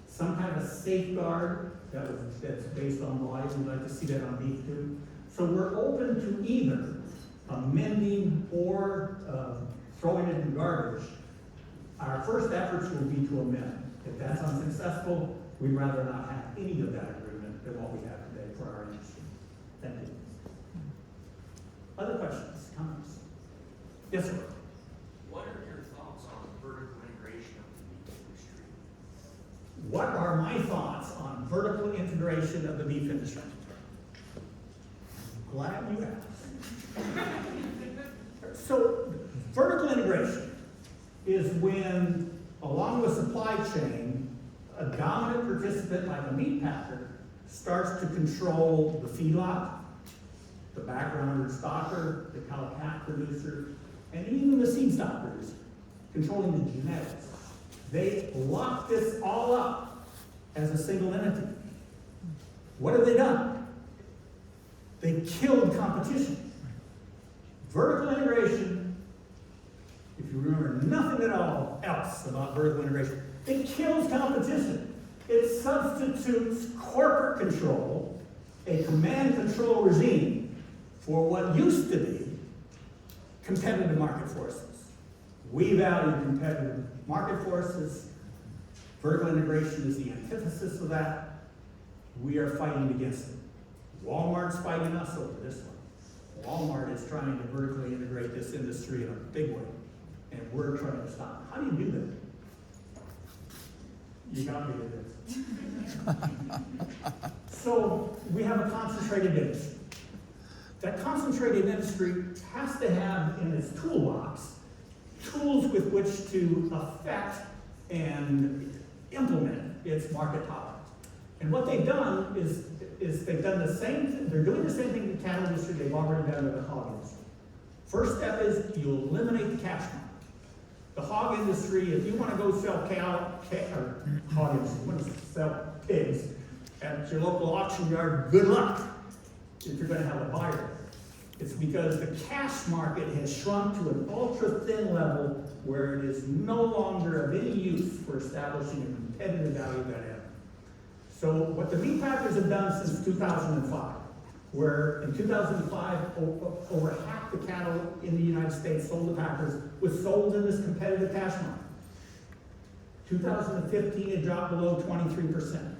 Some kind of a safeguard that's based on volume. We'd like to see that on beef too. So we're open to either amending or throwing it in garbage. Our first efforts will be to amend. If that's unsuccessful, we'd rather not have any of that agreement than what we have today for our industry. Thank you. Other questions, comments? Yes, sir. What are your thoughts on vertical integration of the beef industry? what are my thoughts on vertical integration of the beef industry? Glad you asked. So, vertical integration is when, along the supply chain, a dominant participant like a meat packer starts to control the feedlot, the background stocker, the cow-calf producer, and even the seed stock producer, controlling the genetics. They lock this all up as a single entity. What have they done? They killed competition. Vertical integration, if you remember nothing at all else about vertical integration, it kills competition. It substitutes corporate control, a command control regime, for what used to be competitive market forces. We value competitive market forces. Vertical integration is the antithesis of that. We are fighting against it. Walmart's fighting us over this one. Walmart is trying to vertically integrate this industry in a big way, and we're trying to stop. How do you do that? You got me to this. So we have a concentrated industry. That concentrated industry has to have in its toolbox tools with which to affect and implement its market power. And what they've done is they've done the same, they're doing the same thing in the cattle industry they've already done with the hog industry. First step is you eliminate the cash market. The hog industry, if you want to go sell or hog industry, you want to sell pigs at your local auction yard, good luck if you're going to have a buyer. It's because the cash market has shrunk to an ultra-thin level where it is no longer of any use for establishing a competitive value add. So what the meat packers have done since 2005, where in 2005, over half the cattle in the United States sold to packers was sold in this competitive cash market. 2015, it dropped below 23%.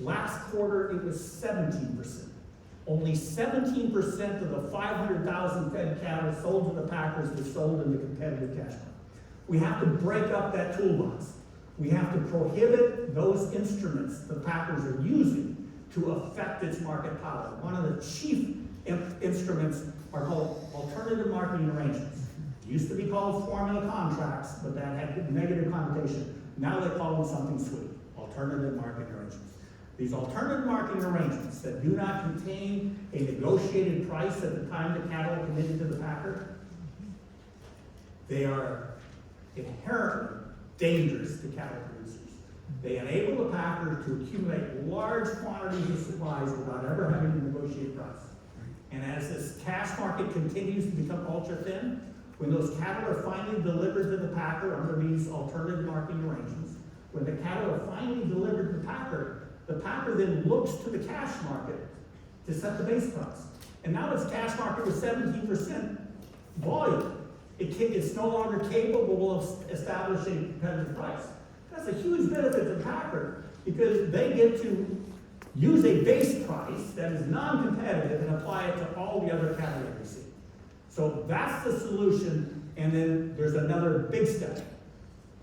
Last quarter, it was 17%. Only 17% of the 500,000 fed cattle sold to the packers was sold in the competitive cash market. We have to break up that toolbox. We have to prohibit those instruments the packers are using to affect its market power. One of the chief instruments are called alternative marketing arrangements. It used to be called formula contracts, but that had a negative connotation. Now they call them something sweet, alternative marketing arrangements. These alternative marketing arrangements that do not contain a negotiated price at the time the cattle are committed to the packer, they are inherently dangerous to cattle producers. They enable the packer to accumulate large quantities of supplies without ever having to negotiate price. And as this cash market continues to become ultra thin, when those cattle are finally delivered to the packer under these alternative marketing arrangements, when the cattle are finally delivered to the packer then looks to the cash market to set the base price. And now its cash market with 17% volume. It's no longer capable of establishing a competitive price. That's a huge benefit to the packer because they get to use a base price that is non-competitive and apply it to all the other cattle they receive. So that's the solution, and then there's another big step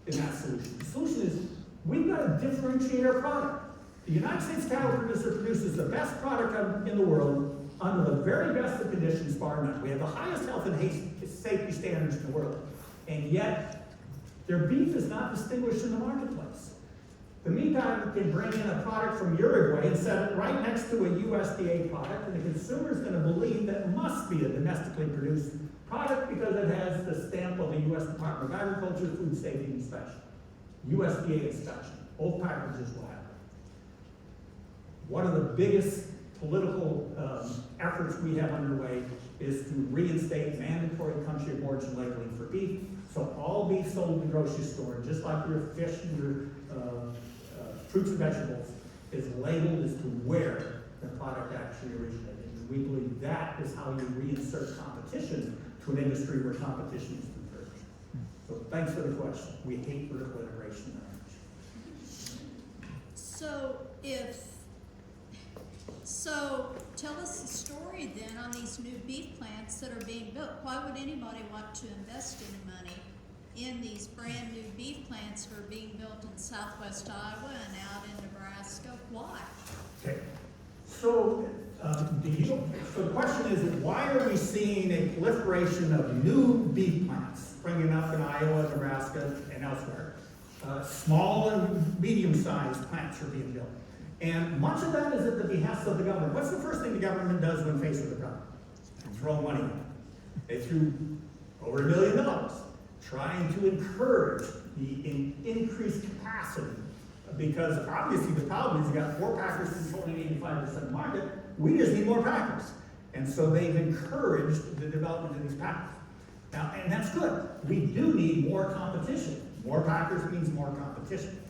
in that solution. The solution is we've got to differentiate our product. The United States cattle producer produces the best product in the world under the very best of conditions, bar none. We have the highest health and safety standards in the world, and yet their beef is not distinguished in the marketplace. The meat packer can bring in a product from Uruguay and set it right next to a USDA product, and the consumer is going to believe that it must be a domestically produced product because it has the stamp of the U.S. Department of Agriculture Food Safety Inspection, USDA inspection. Both packages will have it. One of the biggest political efforts we have underway is to reinstate mandatory country of origin labeling for beef. So all beef sold in the grocery store, just like your fish and your fruits and vegetables, is labeled as to where the product actually originated. And we believe that is how you reinsert competition to an industry where competition is encouraged. So thanks for the question. We hate vertical integration very much. So tell us the story then on these new beef plants that are being built. Why would anybody want to invest any money in these brand new beef plants that are being built in southwest Iowa and out in Nebraska? Why? Okay, so, so the question is, why are we seeing a proliferation of new beef plants springing up in Iowa, Nebraska, and elsewhere? Small and medium-sized plants are being built. And much of that is at the behest of the government. What's the first thing the government does when faced with a problem? Throw money at it. They threw over $1 million trying to encourage the increased capacity, because obviously the problem is you got 4 packers controlling 85% of the market. We just need more packers. And so they've encouraged the development of these packers. Now, and that's good. We do need more competition. More packers means more competition.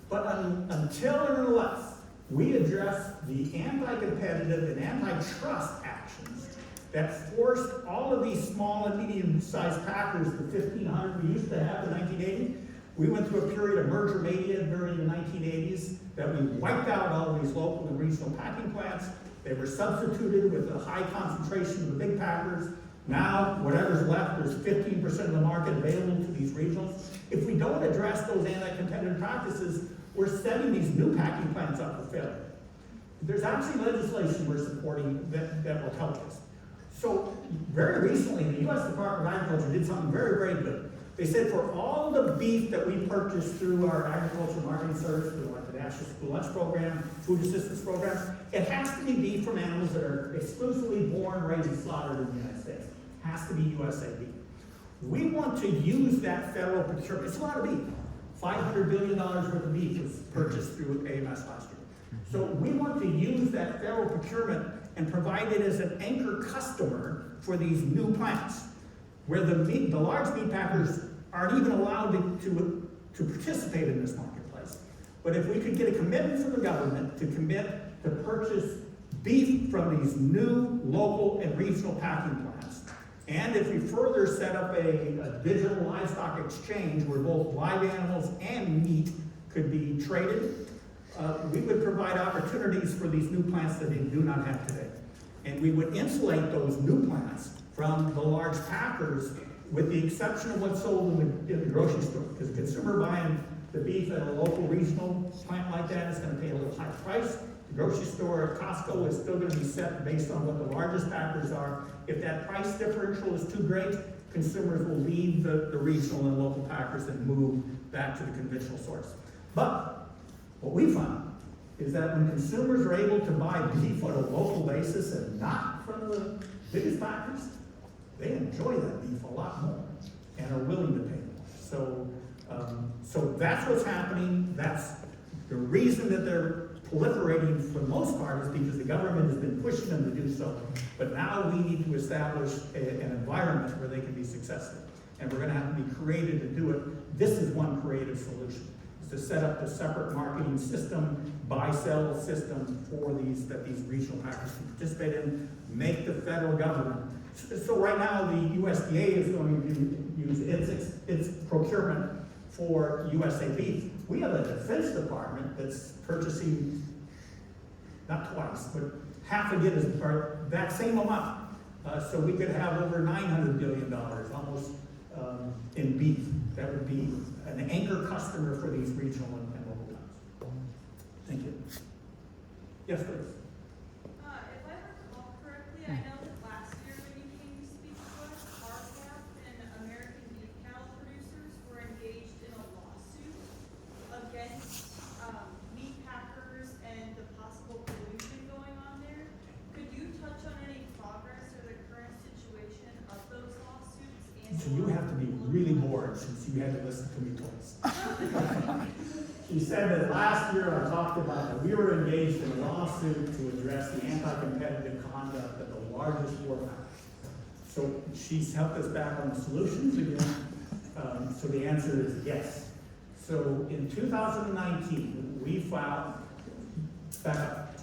But until and unless we address the anti-competitive and antitrust actions that forced all of these small and medium-sized packers, the 1,500 we used to have in 1980, we went through a period of merger mania during the 1980s that we wiped out all of these local and regional packing plants. They were substituted with a high concentration of the big packers. Now, whatever's left, there's 15% of the market available to these regionals. If we don't address those anti-competitive practices, we're setting these new packing plants up for failure. There's actually legislation we're supporting that will help us. So, very recently, the U.S. Department of Agriculture did something very, very good. They said for all the beef that we purchase through our agriculture marketing service, through like the National School Lunch Program, food assistance programs, it has to be beef from animals that are exclusively born, raised, and slaughtered in the United States. It has to be USA beef. We want to use that federal procurement. It's a lot of beef. $500 billion worth of beef was purchased through AMS last year. So we want to use that federal procurement and provide it as an anchor customer for these new plants, where the large meat packers aren't even allowed to participate in this marketplace. But if we could get a commitment from the government to commit to purchase beef from these new local and regional packing plants, and if we further set up a digital livestock exchange where both live animals and meat could be traded, we would provide opportunities for these new plants that they do not have today. And we would insulate those new plants from the large packers, with the exception of what's sold in the grocery store. Because a consumer buying the beef at a local regional plant like that is going to pay a little higher price. The grocery store at Costco is still going to be set based on what the largest packers are. If that price differential is too great, consumers will leave the regional and local packers and move back to the conventional source. But what we found is that when consumers are able to buy beef on a local basis and not from the biggest packers, they enjoy that beef a lot more and are willing to pay more. So that's what's happening. That's the reason that they're proliferating for the most part, is because the government has been pushing them to do so. But now we need to establish an environment where they can be successful. And we're going to have to be creative to do it. This is one creative solution, is to set up a separate marketing system, buy-sell system for these regional packers can participate in, make the federal government. So right now, the USDA is going to use its procurement for USA beef. We have a Defense Department that's purchasing, not twice, but half again is that same amount. So we could have over $900 billion almost in beef. That would be an anchor customer for these regional and local towns. Thank you. Yes, please. If I recall correctly, I know that last year when you came to speak to us, RCAP and American beef cattle producers were engaged in a lawsuit against meat packers and the possible pollution going on there. Could you touch on any progress or the current situation of those lawsuits? So you have to be really bored since you had to listen to me twice. She said that last year I talked about that we were engaged in a lawsuit to address the anti-competitive conduct of the largest four packers. So she's helped us back on the solutions again. So the answer is yes. So in 2019, we filed, back up.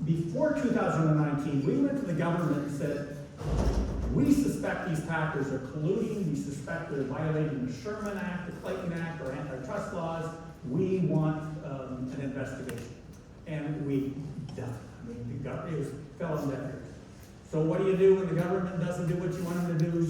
Before 2019, we went to the government and said, we suspect these packers are colluding, we suspect they're violating the Sherman Act, the Clayton Act, or antitrust laws. We want an investigation. And we done. I mean, the government, it fell on deaf ears. So what do you do when the government doesn't do what you want them to do?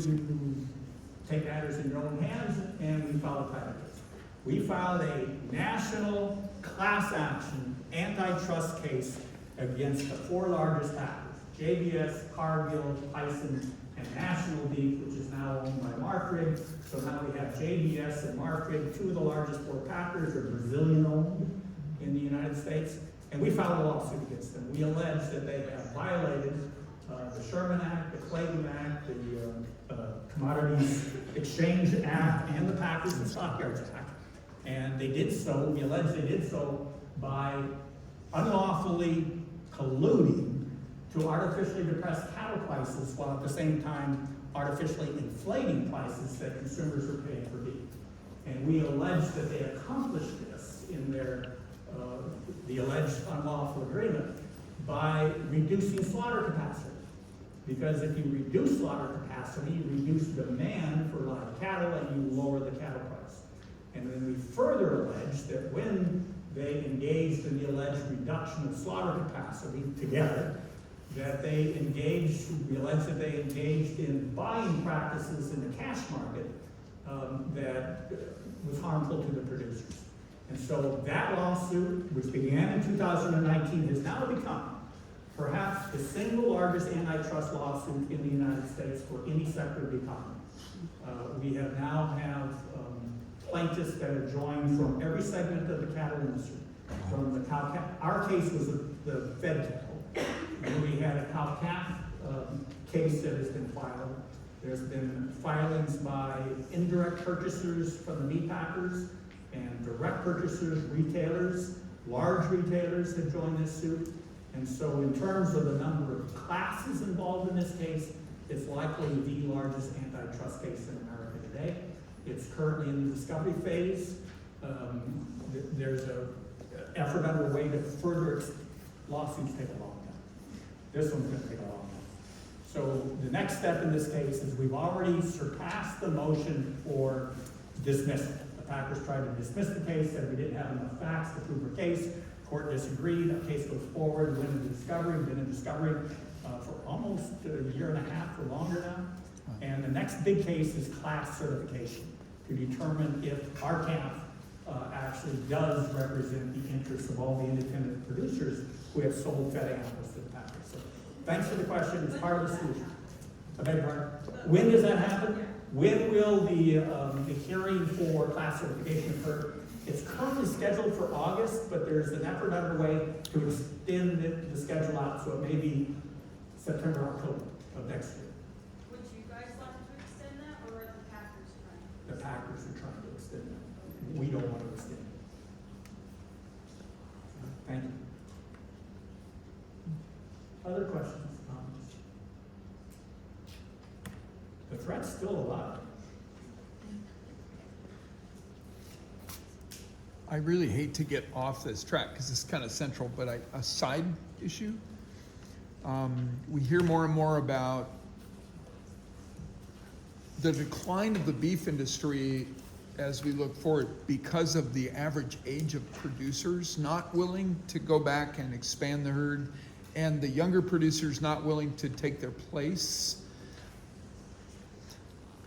take matters in your own hands, and we filed a private case. We filed a national class action antitrust case against the 4 largest packers, JBS, Cargill, Tyson, and National Beef, which is now owned by Marfrig. So now we have JBS and Marfrig, 2 of the largest 4 packers, are Brazilian-owned in the United States. And we filed a lawsuit against them. We allege that they have violated the Sherman Act, the Clayton Act, the Commodities Exchange Act, and the Packers and Stockyards Act. And they did so, we allege they did so by unlawfully colluding to artificially depress cattle prices while at the same time artificially inflating prices that consumers are paying for beef. And we allege that they accomplished this in their the alleged unlawful agreement by reducing slaughter capacity. Because if you reduce slaughter capacity, you reduce demand for live cattle and you lower the cattle price. And then we further allege that when they engaged in the alleged reduction of slaughter capacity together, that they engaged, we allege that they engaged in buying practices in the cash market that was harmful to the producers. And so that lawsuit, which began in 2019, has now become perhaps the single largest antitrust lawsuit in the United States for any sector of the economy. We have now plaintiffs that have joined from every segment of the cattle industry. From the cow-calf, our case was the fed cattle. And we had a cow-calf case that has been filed. There's been filings by indirect purchasers from the meat packers and direct purchasers, retailers, large retailers have joined this suit. And so in terms of the number of classes involved in this case, it's likely the largest antitrust case in America today. It's currently in the discovery phase. There's an effort underway to further lawsuits take a long time. This one's going to take a long time. So the next step in this case is we've already surpassed the motion for dismissal. The Packers tried to dismiss the case, said we didn't have enough facts to prove our case. Court disagreed. The case goes forward, went into discovery. We've been in discovery for almost a year and a half or longer now. And the next big case is class certification to determine if our calf actually does represent the interests of all the independent producers who have sold fed animals to the Packers. So thanks for the question. It's part of the solution. I beg your pardon. When does that happen? When will the hearing for class certification occur? It's currently scheduled for August, but there's an effort underway to extend the schedule out, so it may be September, October of next year. Would you guys like to extend that, or are the Packers trying? The Packers are trying to extend it. We don't want to extend it. Thank you. Other questions, comments? The threat's still alive. I really hate to get off this track because it's kind of central, but a side issue. We hear more and more about the decline of the beef industry as we look forward because of the average age of producers not willing to go back and expand the herd, and the younger producers not willing to take their place.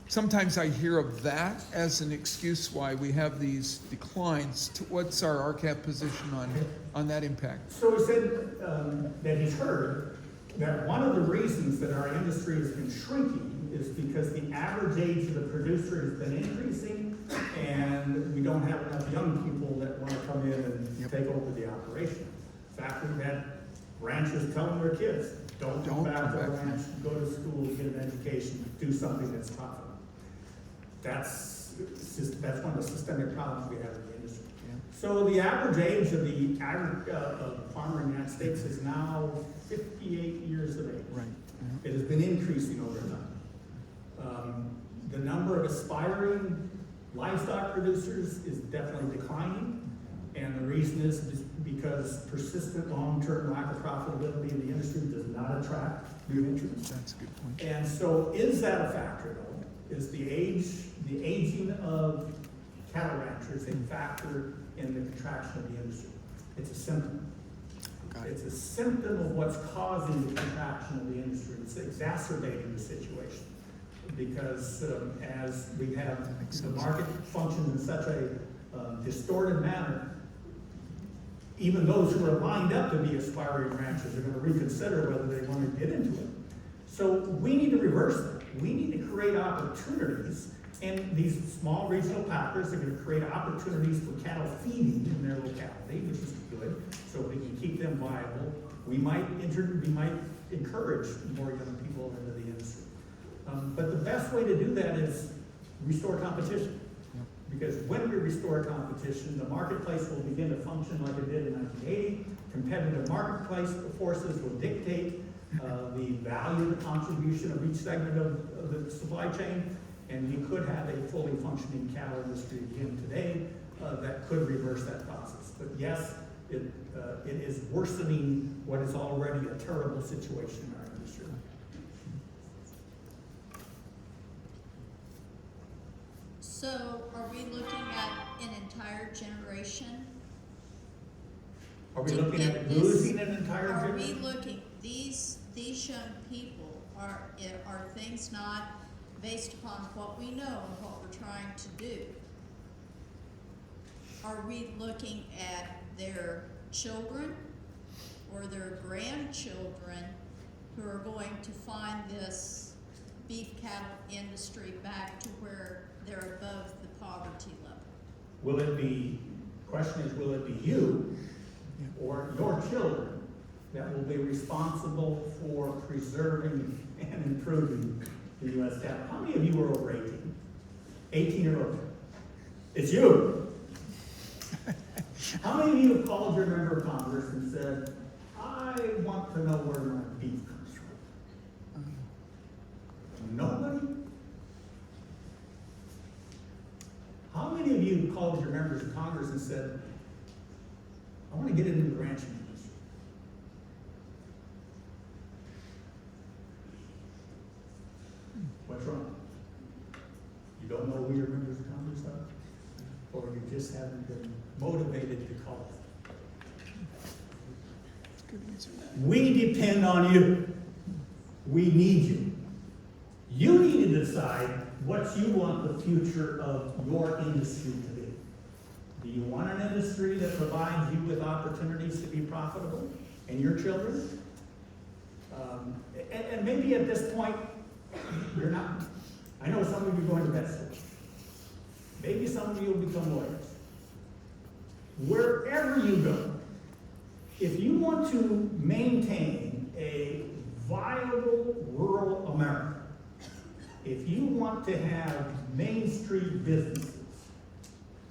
Sometimes I hear of that as an excuse why we have these declines. What's our RCAP position on that impact? So he said that he's heard that one of the reasons that our industry has been shrinking is because the average age of the producer has been increasing, and we don't have enough young people that want to come in and take over the operation. In fact, we've had ranchers telling their kids, don't come back to the ranch, go to school, get an education, do something that's profitable. That's one of the systemic problems we have in the industry. Yeah. So the average age of the farmer in the United States is now 58 years of age. Right. It has been increasing over time. The number of aspiring livestock producers is definitely declining, and the reason is because persistent long-term lack of profitability in the industry does not attract new entrants. That's a good point. And so is that a factor, though? Is the aging of cattle ranchers a factor in the contraction of the industry? It's a symptom. It's a symptom of what's causing the contraction of the industry. It's exacerbating the situation. because as we have, the market functions in such a distorted manner, even those who are lined up to be aspiring ranchers are gonna reconsider whether they wanna get into it. So we need to reverse that. We need to create opportunities, and these small regional packers are gonna create opportunities for cattle feeding in their locality, which is good, so we can keep them viable. We might encourage more young people into the industry. But the best way to do that is restore competition. Because when we restore competition, the marketplace will begin to function like it did in 1980. Competitive marketplace forces will dictate the value, the contribution of each segment of the supply chain, and we could have a fully functioning cattle industry again today that could reverse that process. But yes, it is worsening what is already a terrible situation in our industry. So are we looking at an entire generation? Are we To looking get at this- losing an entire Are we generation? looking, these young people, are things not based upon what we know and what we're trying to do? Are we looking at their children or their grandchildren who are going to find this beef cattle industry back to where they're above the poverty level? Will it be, question is, will it be you or your children that will be responsible for preserving and improving the U.S. cattle? How many of you are over 18? 18 or over? It's you. How many of you have called your member of Congress and said, I want to know where my beef comes from? Nobody? How many of you called your members of Congress and said, I want to get into the ranching industry? What's wrong? You don't know who your members of Congress are? Or you just haven't been motivated to call them? We depend on you. We need you. You need to decide what you want the future of your industry to be. Do you want an industry that provides you with opportunities to be profitable and your children? And maybe at this point, you're not. I know some of you are going to vet school. Maybe some of you will become lawyers. Wherever you go, if you want to maintain a viable rural America, if you want to have Main Street businesses,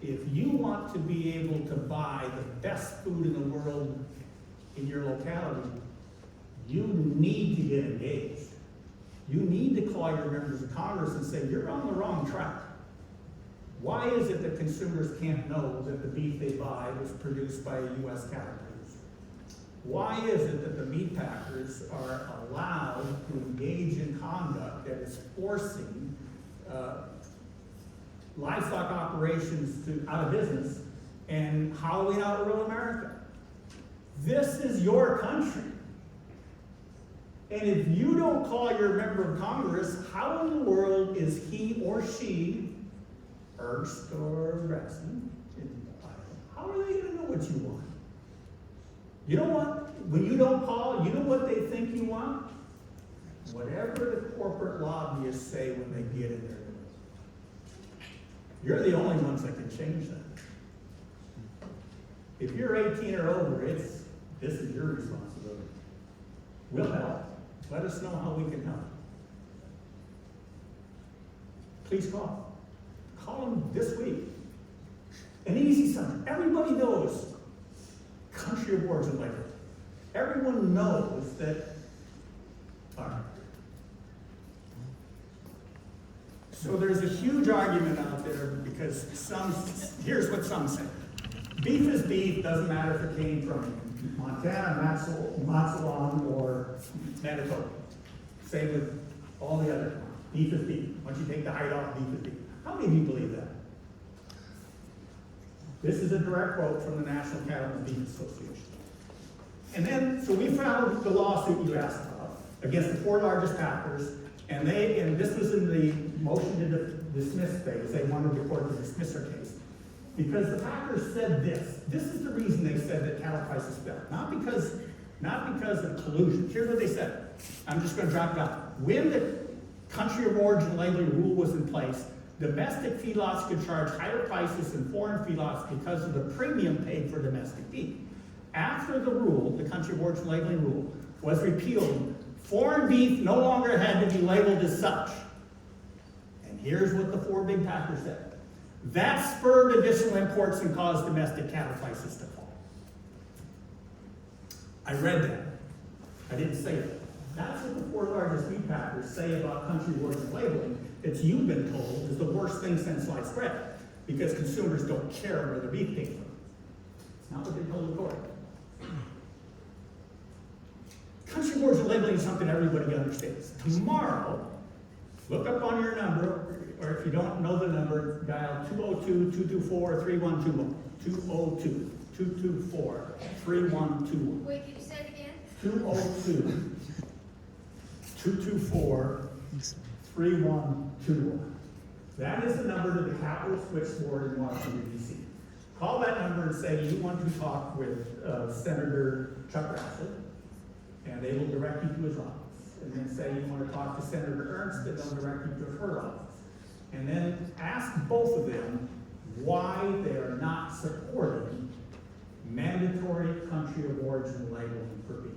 if you want to be able to buy the best food in the world in your locality, you need to get engaged. You need to call your members of Congress and say, you're on the wrong track. Why is it that consumers can't know that the beef they buy was produced by a U.S. cattle producer? Why is it that the meat packers are allowed to engage in conduct that is forcing livestock operations out of business and hollowing out rural America? This is your country. And if you don't call your member of Congress, how in the world is he or she, Ernst or Grassley, how are they going to know what you want? You know what? When you don't call, you know what they think you want? Whatever the corporate lobbyists say when they get in there. You're the only ones that can change that. If you're 18 or over, this is your responsibility. We'll help. Let us know how we can help. Please call. Call them this week. An easy subject. Everybody knows country awards and labor. Everyone knows that. All right. So there's a huge argument out there because here's what some say. Beef is beef, doesn't matter if it came from Montana, Matzawan, or Manitoba. Same with all the other. Beef is beef. Once you take the hide off, beef is beef. How many of you believe that? This is a direct quote from the National Cattle and Beef Association. And then, so we filed the lawsuit you asked about against the 4 largest packers And this was in the motion to dismiss phase, they wanted the court to dismiss our case. Because the Packers said this is the reason they said that cattle prices fell, not because of collusion. Here's what they said, I'm just gonna drop down. When the country of origin labeling rule was in place, domestic feedlots could charge higher prices than foreign feedlots because of the premium paid for domestic beef. After the rule, the country of origin labeling rule, was repealed, foreign beef no longer had to be labeled as such. And here's what the four big packers said. That spurred additional imports and caused domestic cattle prices to fall. I read that. I didn't say it. That's what the four largest meat packers say about country of origin labeling that you've been told is the worst thing since sliced bread, because consumers don't care where the beef came from. It's not what they told the court. Country of origin labeling is something everybody understands. Tomorrow, look up on your number, or if you don't know the number, dial 202-224-3121. 202-224-3121. Wait, can you say it again? 202-224-3121. That is the number to the Capitol Switchboard in Washington, D.C. Call that number and say you want to talk with Senator Chuck Grassley, and they will direct you to his office. And then say you want to talk to Senator Ernst, and they'll direct you to her office. And then ask both of them why they are not supporting mandatory country of origin labeling for beef.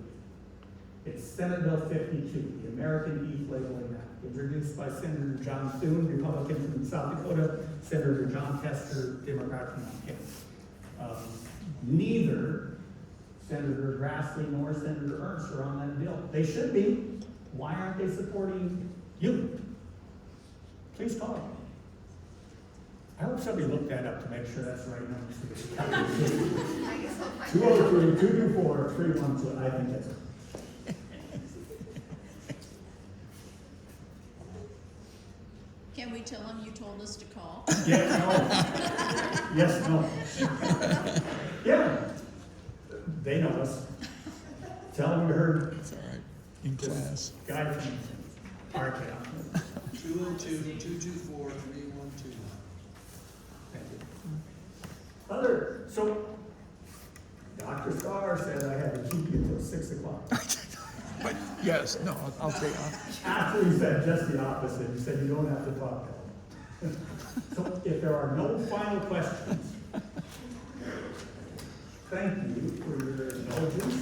It's Senate Bill 52, the American Beef Labeling Act, introduced by Senator John Thune, Republican from South Dakota, Senator John Tester, Democrat from Montana. Neither Senator Grassley nor Senator Ernst are on that bill. They should be. Why aren't they supporting you? Please call them. I hope somebody looked that up to make sure that's the right number. 203-224-312. I think that's it. Can we tell them you told us to call? Yes, no. Yes, no. Yeah. They know us. Tell them we heard It's all right, in class. guy from our town. 202-224-3121. Thank you. So, Dr. Starr said I had to keep you until 6 o'clock. But yes, no, I'll say, After he said just the opposite, he said you don't have to talk to him. So if there are no final questions, thank you for your indulgence.